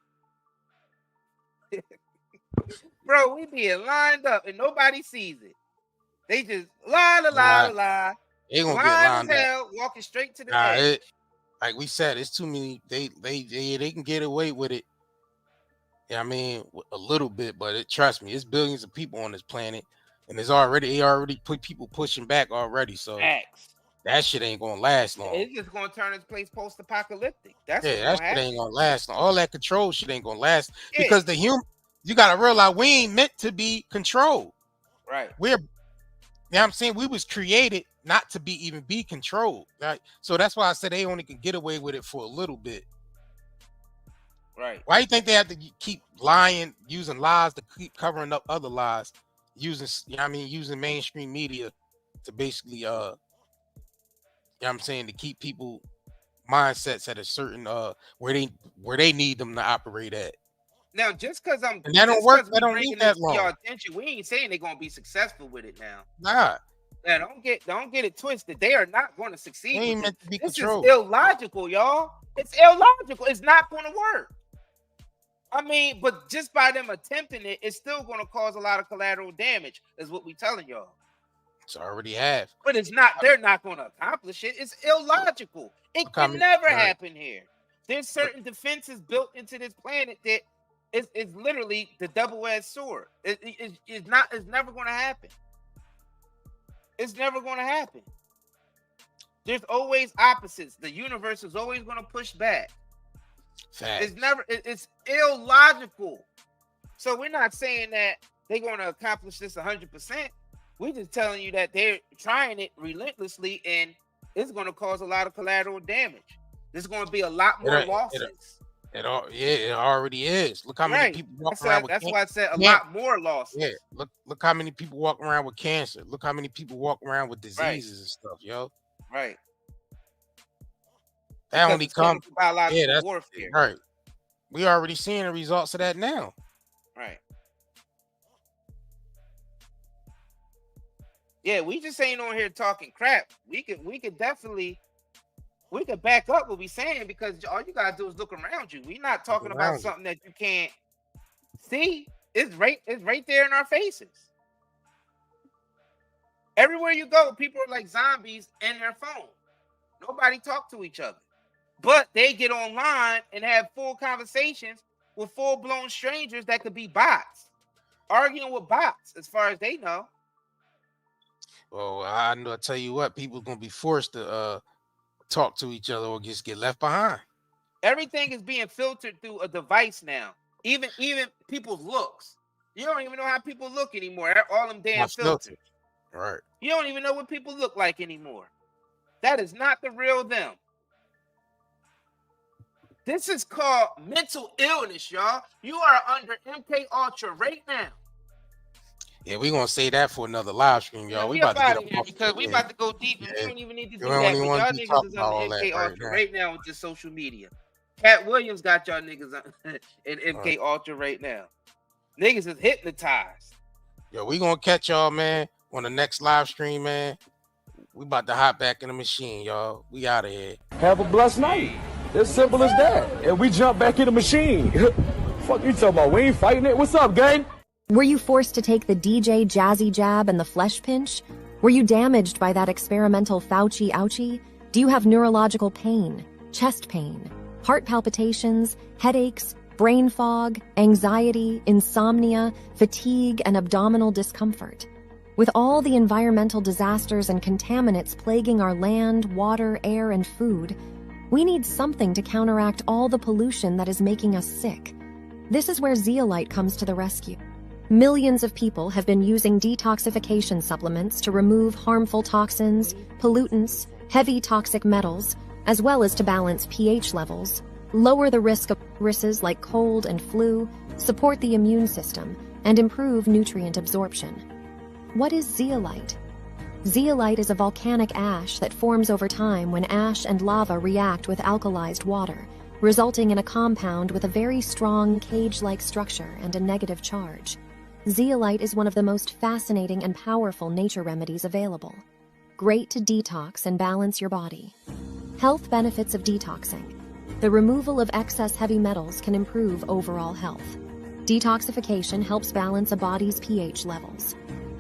Bro, we being lined up and nobody sees it. They just lie. They gonna get lined up. Walking straight to the edge. Like we said, it's too many. They can get away with it. Yeah, I mean, a little bit, but trust me, it's billions of people on this planet, and they already put people pushing back already. So that shit ain't gonna last long. It's just gonna turn this place post-apocalyptic. That's Yeah, what's that gonna shit happen. ain't gonna last long. All that control shit ain't gonna last Yeah. because the human. You gotta realize we ain't meant to be controlled. Right. You know what I'm saying? We was created not to even be controlled. Right. So that's why I said they only can get away with it for a little bit. Right. Why do you think they have to keep lying, using lies to keep covering up other lies, using using mainstream media to basically you know what I'm saying, to keep people mindsets at a certain where they need them to operate at. Now, just because And that don't work, that don't need that long. Your attention, we ain't saying they're gonna be successful with it now. Nah. Now, don't get it twisted. They are not going to succeed. They ain't with meant this. to be This controlled. is illogical, y'all. It's illogical. It's not going to work. I mean, but just by them attempting it, it's still going to cause a lot of collateral damage, is what we telling y'all. It's already have. But it's not. They're not going to accomplish it. It's illogical. It can never happen here. There's certain defenses built into this planet that is literally the double-edged sword. It's not. It's never going to happen. It's never going to happen. There's always opposites. The universe is always going to push back. Facts. It's illogical. So we're not saying that they're going to accomplish this 100%. We're just telling you that they're trying it relentlessly, and it's going to cause a lot of collateral damage. There's going to be a lot more losses. It already is. Look how many people walk around with cancer. That's why I said a lot more losses. Yeah, look how many people walk around with cancer. Look how many people walk around with diseases and stuff, yo. Right. That only comes biological warfare. Right. We already seeing the results of that now. Right. Yeah, we just ain't on here talking crap. We could definitely back up what we saying, because all you gotta do is look around you. We're not talking about something that you can't see. It's right there in our faces. Everywhere you go, people are like zombies in their phone. Nobody talk to each other. But they get online and have full conversations with full-blown strangers that could be bots, arguing with bots as far as they know. Well, I tell you what, people gonna be forced to talk to each other or just get left behind. Everything is being filtered through a device now. Even people's looks. You don't even know how people look anymore. All them damn filters. Right. You don't even know what people look like anymore. That is not the real them. This is called mental illness, y'all. You are under MK Ultra right now. Yeah, we're gonna say that for another live stream, y'all. We about to get here because we about to go deep, and we don't even need to do that. But y'all niggas is on MK Ultra right now with just social media. Katt Williams got y'all niggas in MK Ultra right now. Niggas is hypnotized. Yo, we gonna catch y'all, man, on the next live stream, man. We about to hop back in the machine, y'all. We out of here. Have a blessed night. It's simple as that. And we jump back in the machine. Fuck you talking about? We ain't fighting it. What's up, gang? Were you forced to take the DJ Jazzy Jab and the flesh pinch? Were you damaged by that experimental Fauci ouchie? Do you have neurological pain, chest pain, heart palpitations, headaches, brain fog, anxiety, insomnia, fatigue, and abdominal discomfort? With all the environmental disasters and contaminants plaguing our land, water, air, and food, we need something to counteract all the pollution that is making us sick. This is where ZEOLITE comes to the rescue. Millions of people have been using detoxification supplements to remove harmful toxins, pollutants, heavy toxic metals, as well as to balance pH levels, lower the risk of viruses like cold and flu, support the immune system, and improve nutrient absorption. What is zeolite? Zeolite is a volcanic ash that forms over time when ash and lava react with alkalized water, resulting in a compound with a very strong cage-like structure and a negative charge. Zeolite is one of the most fascinating and powerful nature remedies available. Great to detox and balance your body. Health benefits of detoxing. The removal of excess heavy metals can improve overall health. Detoxification helps balance a body's pH levels.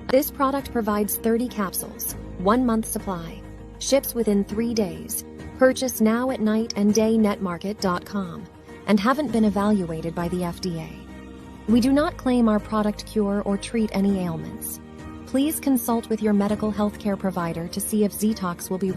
This product provides 30 capsules, 1 month supply, ships within 3 days, purchase now at nightanddayNetmarket.com, and haven't been evaluated by the FDA. We do not claim our product cure or treat any ailments. Please consult with your medical healthcare provider to see if ZEOTOX will be